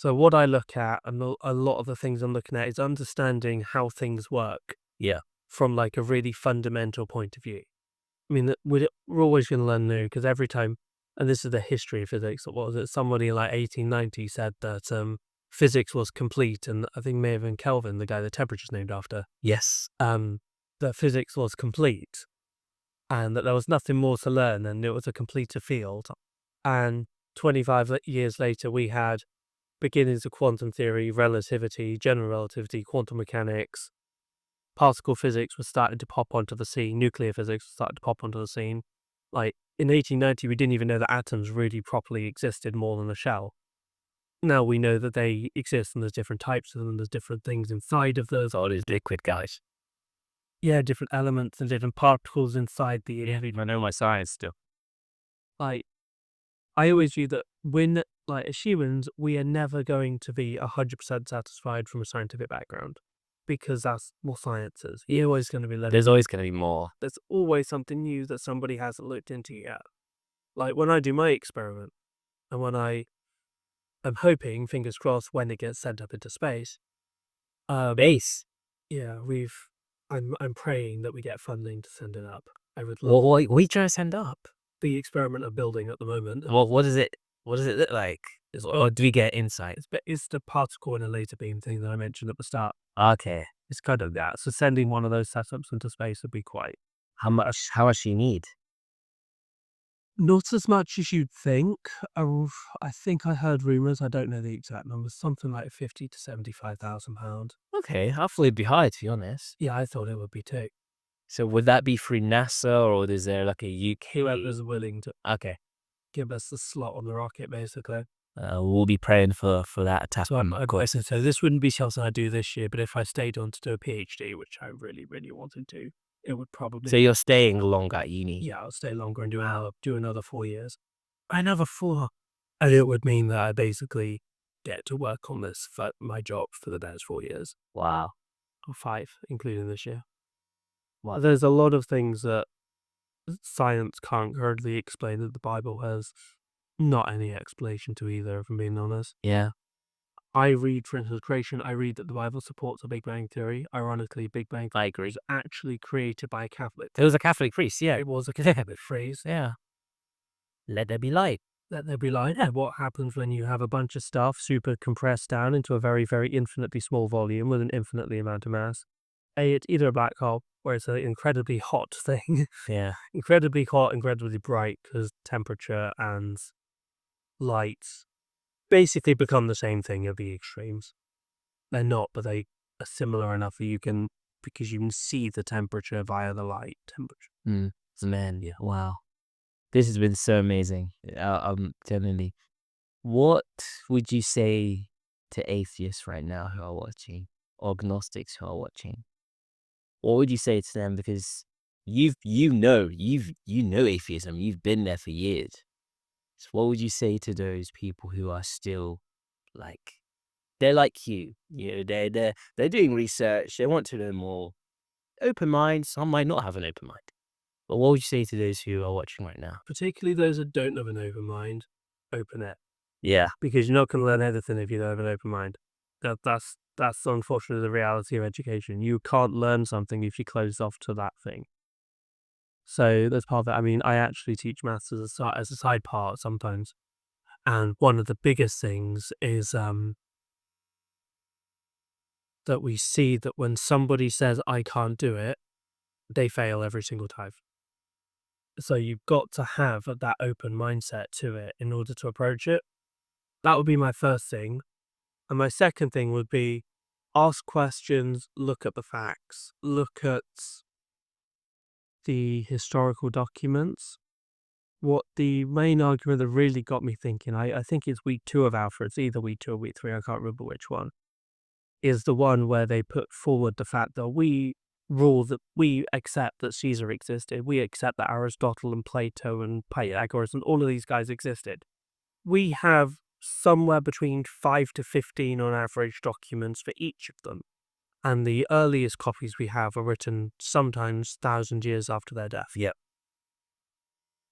So what I look at, and a lot of the things I'm looking at, is understanding how things work Yeah. from like a really fundamental point of view. I mean, we're always going to learn new because every time, and this is the history of physics. What was it? Somebody in like 1890 said that physics was complete, and I think may have been Kelvin, the guy the temperature's named after. Yes. That physics was complete, and that there was nothing more to learn, and it was a completer field. And 25 years later, we had beginnings of quantum theory, relativity, general relativity, quantum mechanics. Particle physics was starting to pop onto the scene. Nuclear physics was starting to pop onto the scene. Like in 1890, we didn't even know that atoms really properly existed more than a shell. Now we know that they exist, and there's different types of them. There's different things inside of those. All these liquid guys. Yeah, different elements and different particles inside the individual. I know my science still. Like, I always view that when, like, as humans, we are never going to be 100% satisfied from a scientific background, because that's what science is. You're always going to be There's always going to be more. There's always something new that somebody hasn't looked into yet. Like when I do my experiment, and when I'm hoping, fingers crossed, when it gets sent up into space. Base. Yeah, I'm praying that we get funding to send it up. I would love What are you trying to send up? the experiment I'm building at the moment. What does it look like? Or do we get insight? It's the particle in a laser beam thing that I mentioned at the start. Okay. It's kind of that. So sending one of those setups into space would be quite. How much do you need? Not as much as you'd think. I think I heard rumours. I don't know the exact numbers. Something like 50 to 75,000 pounds. Okay, I thought it'd be high, to be honest. Yeah, I thought it would be too. So would that be through NASA, or is there like a UK? Whoever's willing to Okay. give us the slot on the rocket, basically. We'll be praying for that attack. So so this wouldn't be something I do this year, but if I stayed on to do a PhD, which I really, really wanted to, it would probably. So you're staying long at uni? Yeah, I'll stay longer and do another 4 years. Another 4. And it would mean that I basically get to work on this for my job for the next 4 years. Wow. Or 5, including this year. Wow. There's a lot of things that science can't currently explain that the Bible has not any explanation to either, if I'm being honest. Yeah. I read, for instance, creation. I read that the Bible supports a Big Bang Theory. Ironically, Big Bang Theory I agree. was actually created by a Catholic. It was a Catholic priest, yeah. It was a Catholic phrase. Yeah. Let there be light. Let there be light. Yeah, what happens when you have a bunch of stuff super compressed down into a very, very infinitely small volume with an infinitely amount of mass? It's either a black hole, where it's an incredibly hot thing. Yeah. Incredibly hot, incredibly bright, because temperature and light basically become the same thing at the extremes. They're not, but they are similar enough that because you can see the temperature via the light temperature. Man, yeah. Wow. This has been so amazing. Genuinely. What would you say to atheists right now who are watching, or agnostics who are watching? What would you say to them? Because you know atheism. You've been there for years. So what would you say to those people who are still like, they're like you? You know, they're doing research. They want to know more. Open mind. Some might not have an open mind. But what would you say to those who are watching right now? Particularly those that don't have an open mind, open it. Yeah. Because you're not going to learn anything if you don't have an open mind. That's unfortunately the reality of education. You can't learn something if you close off to that thing. So that's part of it. I mean, I actually teach maths as a side part sometimes. And one of the biggest things is that we see that when somebody says, I can't do it, they fail every single time. So you've got to have that open mindset to it in order to approach it. That would be my first thing. And my second thing would be ask questions, look at the facts, look at the historical documents. What the main argument that really got me thinking, I think it's week 2 of Alpha, it's either week 2 or week 3, I can't remember which one, is the one where they put forward the fact that we accept that Caesar existed, we accept that Aristotle and Plato and Pythagoras and all of these guys existed. We have somewhere between 5 to 15 on average documents for each of them. And the earliest copies we have are written sometimes 1,000 years after their death. Yep.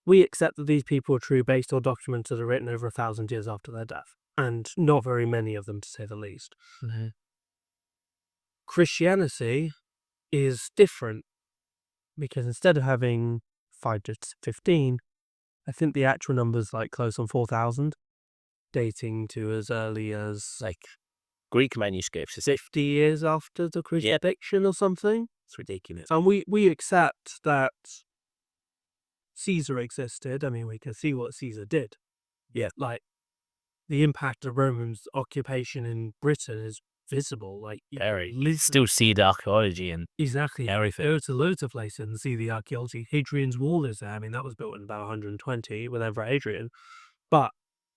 We accept that these people are true based on documents that are written over 1,000 years after their death. and not very many of them, to say the least. Mhm. Christianity is different because instead of having 5 to 15, I think the actual number's like close on 4,000, dating to as early as Like Greek manuscripts, is it? 50 years after the crucifixion or something. It's ridiculous. And we accept that Caesar existed. I mean, we can see what Caesar did. Yeah. Like, the impact of Romans' occupation in Britain is visible. Like, you Very. You literally still see the archaeology and exactly. everything. Go to loads of places and see the archaeology. Hadrian's Wall is there. I mean, that was built in about 120 with Emperor Hadrian. But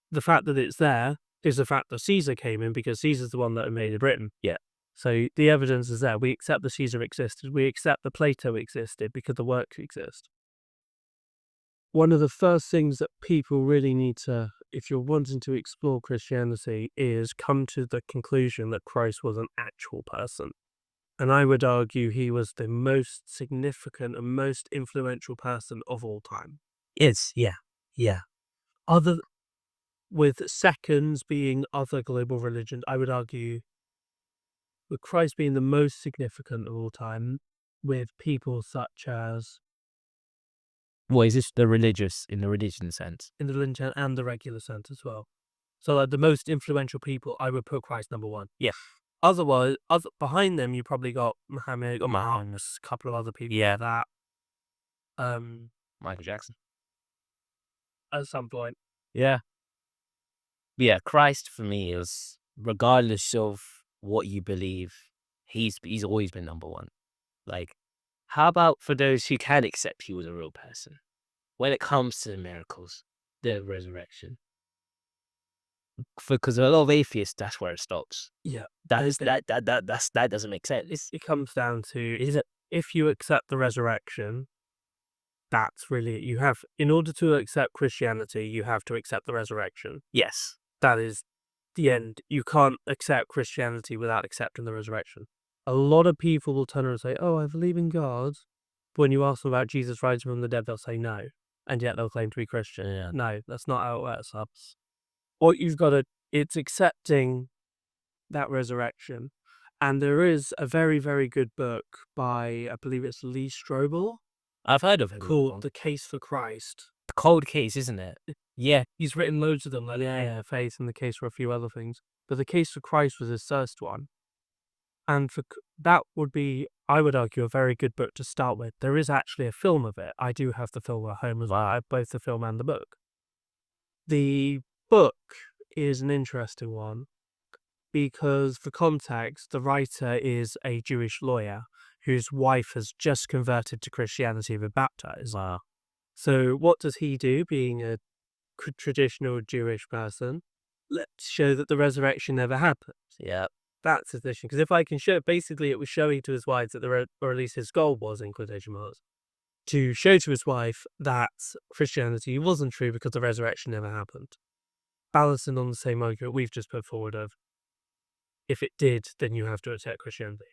the fact that it's there is the fact that Caesar came in because Caesar's the one that invaded Britain. Yeah. So the evidence is there. We accept that Caesar existed. We accept that Plato existed because the works exist. One of the first things that people really need to, if you're wanting to explore Christianity, is come to the conclusion that Christ was an actual person. And I would argue he was the most significant and most influential person of all time. Yeah. Yeah. Other, with seconds being other global religions, I would argue with Christ being the most significant of all time, with people such as What is this, the religious, in the religion sense? in the religion and the regular sense as well. So like the most influential people, I would put Christ number one. Yeah. Otherwise, behind them, you probably got Muhammad or Muhammad, a couple of other people. Yeah. That Michael Jackson. at some point. Yeah. Yeah, Christ for me is, regardless of what you believe, he's always been number one. Like, how about for those who can accept he was a real person? When it comes to the miracles, the resurrection, because a lot of atheists, that's where it stops. Yeah, That doesn't make sense. it comes down to Is it? if you accept the resurrection, that's really it. You have, in order to accept Christianity, you have to accept the resurrection. Yes. That is the end. You can't accept Christianity without accepting the resurrection. A lot of people will turn around and say, "Oh, I believe in God." But when you ask them about Jesus rising from the dead, they'll say no. And yet they'll claim to be Christian. Yeah. No, that's not how it works. What you've got to, it's accepting that resurrection. And there is a very, very good book by, I believe it's Lee Strobel, I've heard of him. called The Case for Christ. Cold Case, isn't it? Yeah. He's written loads of them, like Yeah. Faith and The Case for a few other things. But The Case for Christ was his first one. And that would be, I would argue, a very good book to start with. There is actually a film of it. I do have the film at home as well. I have both the film and the book. The book is an interesting one because, for context, the writer is a Jewish lawyer whose wife has just converted to Christianity and been baptized. Wow. So what does he do, being a traditional Jewish person? Let's show that the resurrection never happened. Yeah. That's his mission. Because if I can show, basically it was showing to his wife that or at least his goal was, in quotation marks, to show to his wife that Christianity wasn't true because the resurrection never happened. Balancing on the same argument we've just put forward of, if it did, then you have to accept Christianity.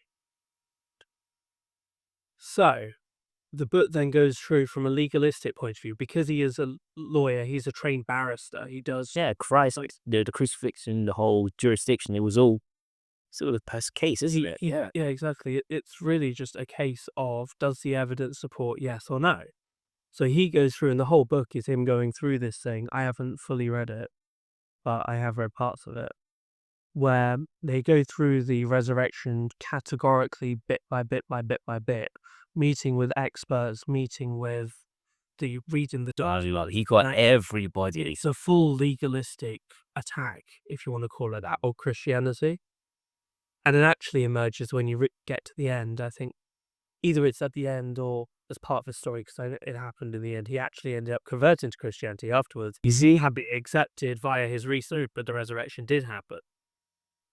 So, the book then goes through from a legalistic point of view. Because he is a lawyer, he's a trained barrister. He does... Yeah, Christ, the crucifixion, the whole jurisdiction, it was all sort of a case, isn't it? Yeah, exactly. It's really just a case of, does the evidence support yes or no? So he goes through, and the whole book is him going through this thing. I haven't fully read it, but I have read parts of it, where they go through the resurrection categorically, bit by bit by bit by bit, meeting with experts, meeting with reading the document. He got everybody. It's a full legalistic attack, if you want to call it that, of Christianity. And it actually emerges when you get to the end. I think either it's at the end or as part of the story, because it happened in the end. He actually ended up converting to Christianity afterwards. You see? Had been accepted via his research, but the resurrection did happen.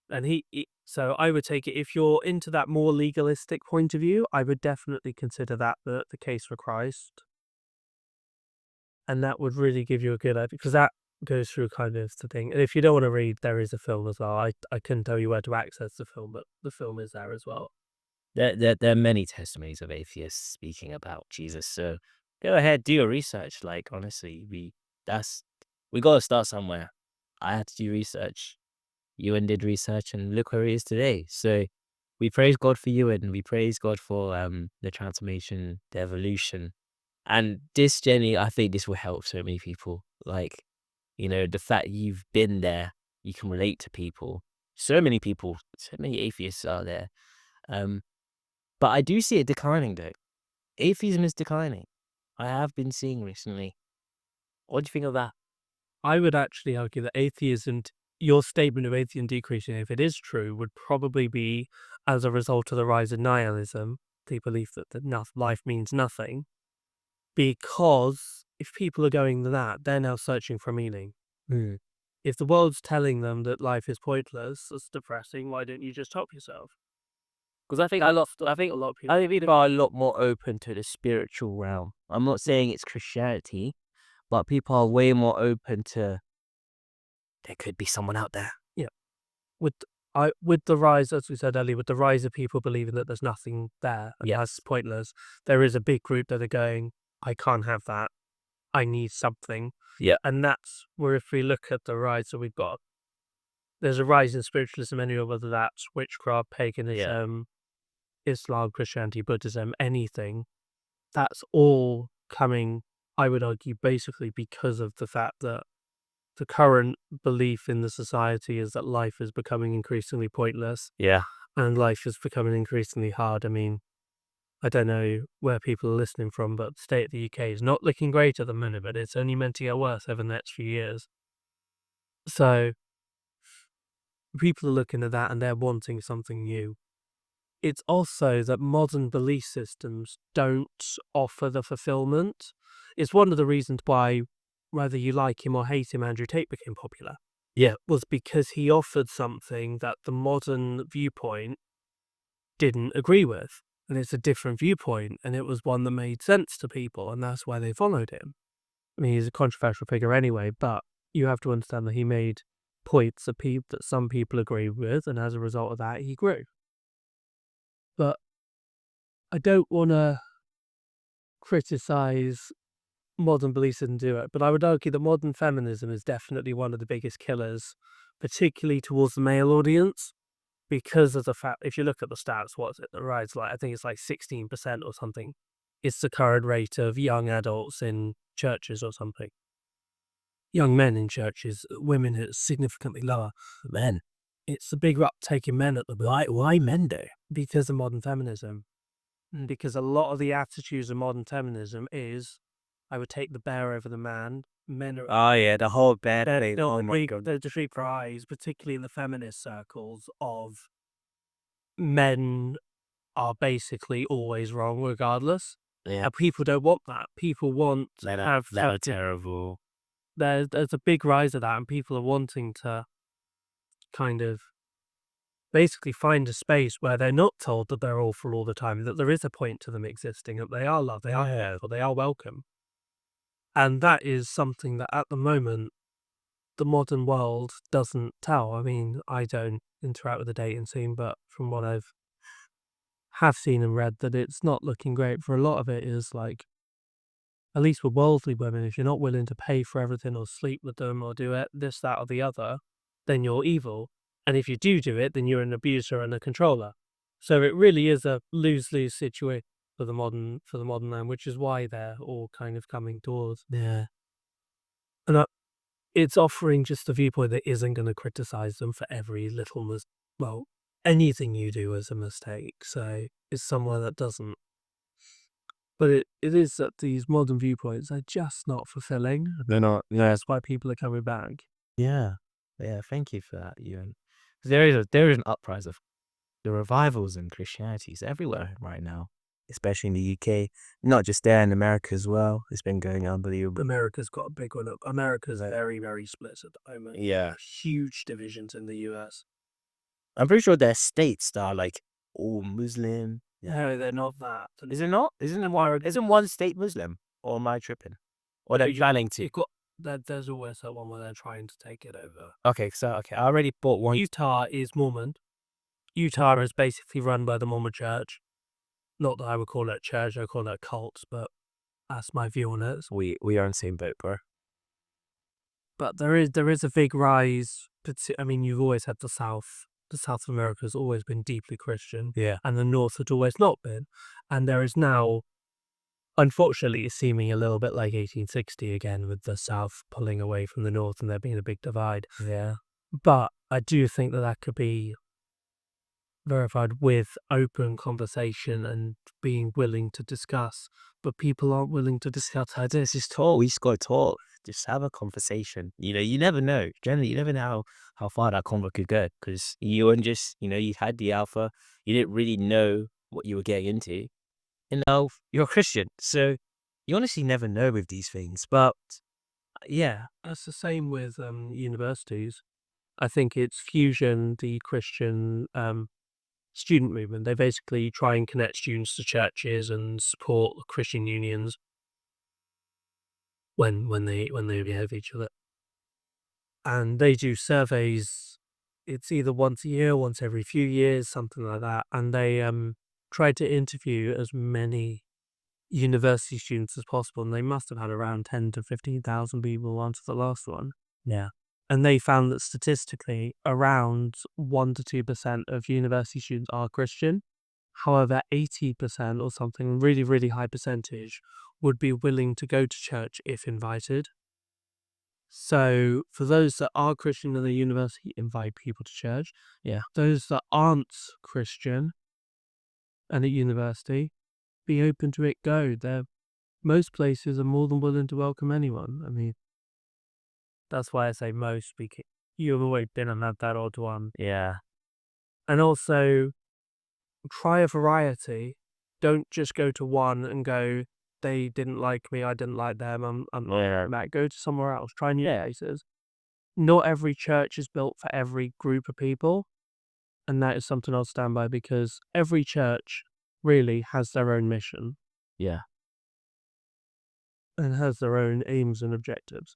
And so I would take it, if you're into that more legalistic point of view, I would definitely consider that the case for Christ. And that would really give you a good idea, because that goes through kind of the thing. And if you don't want to read, there is a film as well. I couldn't tell you where to access the film, but the film is there as well. There are many testimonies of atheists speaking about Jesus. So go ahead, do your research. Like, honestly, we got to start somewhere. I had to do research. Euan did research, and look where he is today. So we praise God for Euan. We praise God for the transformation, the evolution. And this journey, I think this will help so many people. Like, the fact you've been there, you can relate to people. So many people, so many atheists out there. But I do see it declining though. Atheism is declining. I have been seeing recently. What do you think of that? I would actually argue that atheism, your statement of atheism decreasing, if it is true, would probably be as a result of the rise of nihilism, the belief that life means nothing. Because if people are going to that, they're now searching for meaning. Mm. If the world's telling them that life is pointless, it's depressing, why don't you just help yourself? Because I think A lot of people. I think people are a lot more open to the spiritual realm. I'm not saying it's Christianity, but people are way more open to there could be someone out there. Yeah. With the rise, as we said earlier, with the rise of people believing that there's nothing there and that's pointless, there is a big group that are going, I can't have that. I need something. Yeah. And that's where, if we look at the rise that we've got, there's a rise in spiritualism anyway, whether that's witchcraft, paganism, Islam, Christianity, Buddhism, anything. That's all coming, I would argue, basically because of the fact that the current belief in the society is that life is becoming increasingly pointless Yeah. and life is becoming increasingly hard. I mean, I don't know where people are listening from, but the state of the UK is not looking great at the minute, but it's only meant to get worse over the next few years. So people are looking at that and they're wanting something new. It's also that modern belief systems don't offer the fulfillment. It's one of the reasons why, whether you like him or hate him, Andrew Tate became popular. Yeah. Was because he offered something that the modern viewpoint didn't agree with. And it's a different viewpoint, and it was one that made sense to people, and that's why they followed him. I mean, he's a controversial figure anyway, but you have to understand that he made points that some people agree with, and as a result of that, he grew. But I don't want to criticize modern beliefs and do it, but I would argue that modern feminism is definitely one of the biggest killers, particularly towards the male audience, because of the fact, if you look at the stats, what's it, the rise, like, I think it's like 16% or something. It's the current rate of young adults in churches or something. Young men in churches, women is significantly lower. Men. It's a big uptake in men at the moment. Why men though? Because of modern feminism. And because a lot of the attitudes of modern feminism is, I would take the bear over the man. Men are Oh yeah, the whole bad thing. no, Oh my God. the three prize, particularly in the feminist circles, of men are basically always wrong regardless. Yeah. And people don't want that. People want to That have are terrible. there's a big rise of that, and people are wanting to kind of basically find a space where they're not told that they're awful all the time, that there is a point to them existing, that they are loved, they are heard, or they are welcome. And that is something that at the moment the modern world doesn't tell. I mean, I don't interact with the dating scene, but from what I've have seen and read, that it's not looking great for a lot of it. Is like, at least with worldly women, if you're not willing to pay for everything or sleep with them or do it, this, that, or the other, then you're evil. And if you do it, then you're an abuser and a controller. So it really is a lose-lose situation for the modern man, which is why they're all kind of coming towards. Yeah. And it's offering just a viewpoint that isn't going to criticize them for every little anything you do is a mistake. So it's somewhere that doesn't. But it is that these modern viewpoints are just not fulfilling. They're not. Yeah. That's why people are coming back. Yeah. Yeah. Thank you for that, Ewan. There is an uprise of the revivals in Christianity is everywhere right now, especially in the UK. Not just there, in America as well. It's been going unbelievable. America's got a big one up. America's very, very split at the moment. Yeah. Huge divisions in the US. I'm pretty sure there's states that are like all Muslim. No, they're not that. Is it not? Isn't one state Muslim? Or am I tripping? Or they're planning to? There's always that one where they're trying to take it over. Okay, I already bought one. Utah is Mormon. Utah is basically run by the Mormon church. Not that I would call it church, I would call it a cult, but that's my view on it. We are on the same boat, bro. But there is a big rise. I mean, you've always had the South. The South of America has always been deeply Christian, Yeah. and the North had always not been. And there is now, unfortunately, it's seeming a little bit like 1860 again, with the South pulling away from the North and there being a big divide. Yeah. But I do think that that could be verified with open conversation and being willing to discuss. But people aren't willing to discuss. I just talk. We just gotta talk. Just have a conversation. You never know. Generally, you never know how far that convo could go because you and just, you had the alpha. You didn't really know what you were getting into. And now you're a Christian, so you honestly never know with these things. But yeah, That's the same with universities. I think it's Fusion, the Christian student movement. They basically try and connect students to churches and support Christian unions when they behave each other. And they do surveys. It's either once a year, once every few years, something like that. And they try to interview as many university students as possible. And they must have had around 10 to 15,000 people answer the last one. yeah, And they found that statistically, around 1 to 2% of university students are Christian. However, 80% or something, really, really high percentage, would be willing to go to church if invited. So, for those that are Christian in the university, invite people to church. yeah, Those that aren't Christian and at university, be open to it, go. Most places are more than willing to welcome anyone. I mean, that's why I say most, because you've always been on that odd one. yeah, And also, try a variety. Don't just go to one and go, they didn't like me, I didn't like them, I'm yeah, that. Go to somewhere else. Try new places. Not every church is built for every group of people, and that is something I'll stand by because every church really has their own mission yeah, and has their own aims and objectives.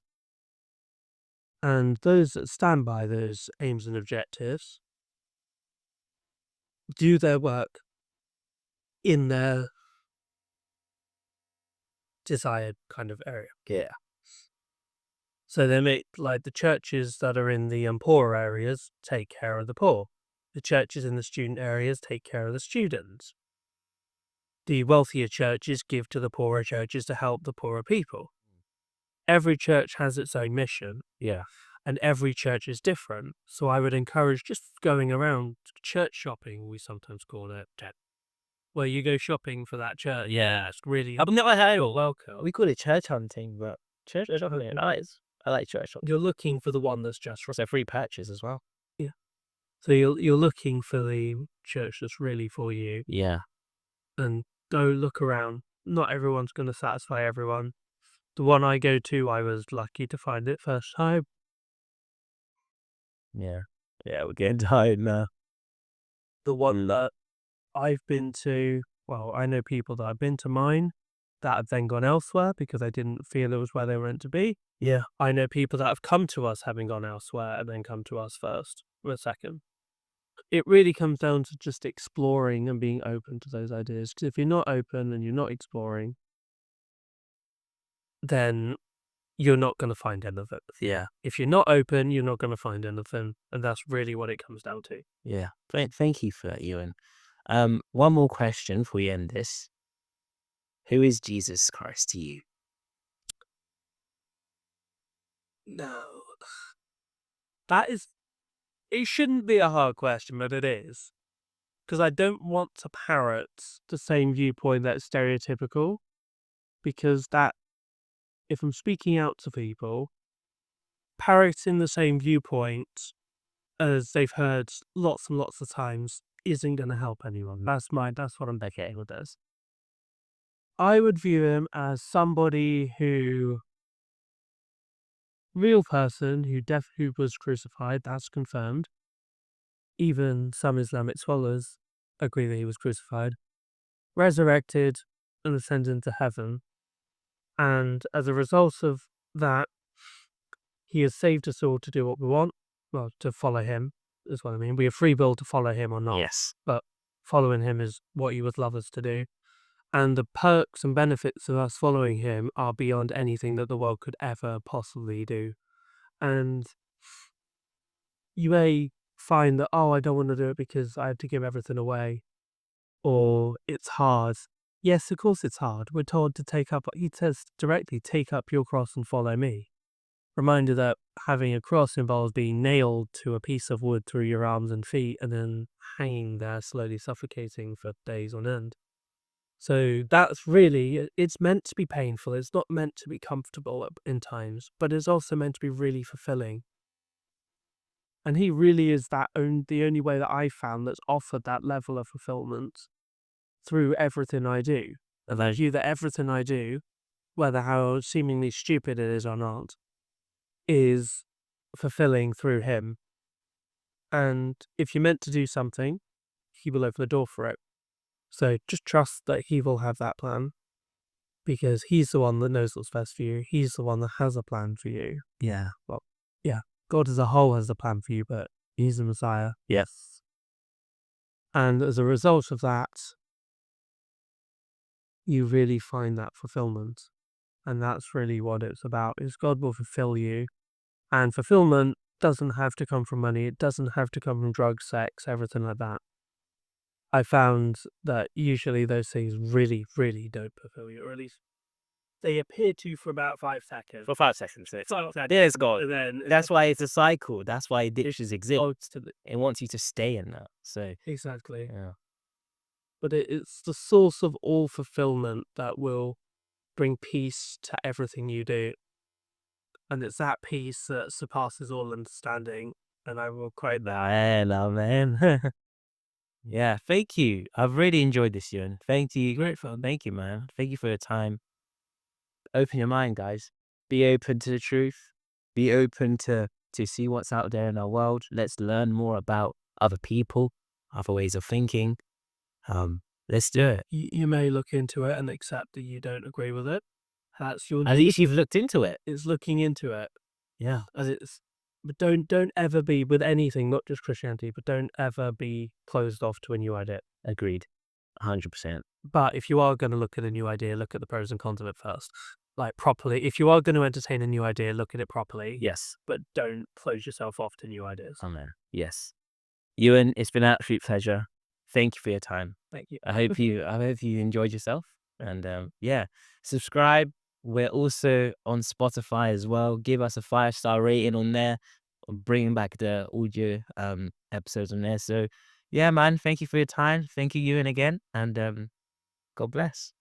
And those that stand by those aims and objectives do their work in their desired kind of area. yeah, So they make, like, the churches that are in the poorer areas take care of the poor. The churches in the student areas take care of the students. The wealthier churches give to the poorer churches to help the poorer people. Every church has its own mission, yeah, and every church is different. So I would encourage just going around church shopping, we sometimes call it, where you go shopping for that church. Yeah, it's really. I've never heard. You're welcome. We call it church hunting, but church shopping, nice. I like church shopping. You're looking for the one that's just right. So free purchase as well. Yeah. So you're looking for the church that's really for you, Yeah, and go look around. Not everyone's going to satisfy everyone. The one I go to, I was lucky to find it first time. yeah, yeah. We're getting tired now. The one that I've been to, well, I know people that have been to mine that have then gone elsewhere because they didn't feel it was where they were meant to be. Yeah, I know people that have come to us having gone elsewhere and then come to us first or second. It really comes down to just exploring and being open to those ideas. Because if you're not open and you're not exploring, then you're not going to find anything. yeah, If you're not open, you're not going to find anything. And that's really what it comes down to. yeah. Thank you for that, Euan. One more question before we end this. Who is Jesus Christ to you? No. It shouldn't be a hard question, but it is. Because I don't want to parrot the same viewpoint that's stereotypical. Because if I'm speaking out to people, parroting the same viewpoint as they've heard lots and lots of times isn't going to help anyone. That's what I'm getting with this. I would view him as somebody real person who was crucified, that's confirmed. Even some Islamic scholars agree that he was crucified, resurrected and ascended into heaven. And as a result of that, he has saved us all to do what we want. Well, to follow him is what I mean. We have free will to follow him or not. Yes. But following him is what he would love us to do. And the perks and benefits of us following him are beyond anything that the world could ever possibly do. And you may find that, oh, I don't want to do it because I have to give everything away, or it's hard. Yes, of course it's hard. We're told to he says directly, take up your cross and follow me. Reminder that having a cross involves being nailed to a piece of wood through your arms and feet and then hanging there, slowly suffocating for days on end. So that's really, it's meant to be painful. It's not meant to be comfortable in times, but it's also meant to be really fulfilling. And he really is the only way that I've found that's offered that level of fulfillment through everything I do. And I view that everything I do, whether how seemingly stupid it is or not, is fulfilling through him. And if you're meant to do something, he will open the door for it. So just trust that he will have that plan, because he's the one that knows what's best for you. He's the one that has a plan for you. Yeah. Well, yeah, God as a whole has a plan for you, but he's the Messiah. Yes. And as a result of that, you really find that fulfillment. And that's really what it's about, is God will fulfill you. And fulfillment doesn't have to come from money. It doesn't have to come from drugs, sex, everything like that. I found that usually those things really, really don't fulfill you, or at least they appear to for about 5 seconds. For 5 seconds. It's, So there it's gone. and then That's why it's a cycle. That's why addictions it exist. goes to It wants you to stay in that. So, exactly. yeah. But it's the source of all fulfillment that will bring peace to everything you do. And it's that peace that surpasses all understanding. And I will quote that. Man. Yeah, thank you. I've really enjoyed this, Euan. Thank you. Great fun. Thank you, man. Thank you for your time. Open your mind, guys. Be open to the truth. Be open to see what's out there in our world. Let's learn more about other people, other ways of thinking. Let's do it. You may look into it and accept that you don't agree with it. That's your At least you've looked into it. It's looking into it. Yeah. As it's But don't ever be, with anything, not just Christianity, but don't ever be closed off to a new idea. Agreed. 100%. But if you are going to look at a new idea, look at the pros and cons of it first. Like properly. If you are going to entertain a new idea, look at it properly. Yes. But don't close yourself off to new ideas. Amen. Yes. Euan, it's been an absolute pleasure. Thank you for your time. Thank you. I hope you enjoyed yourself. And yeah, subscribe. We're also on Spotify as well. Give us a 5-star rating on there. I'm bringing back the audio episodes on there. So yeah, man, thank you for your time. Thank you, Euan, again. And God bless.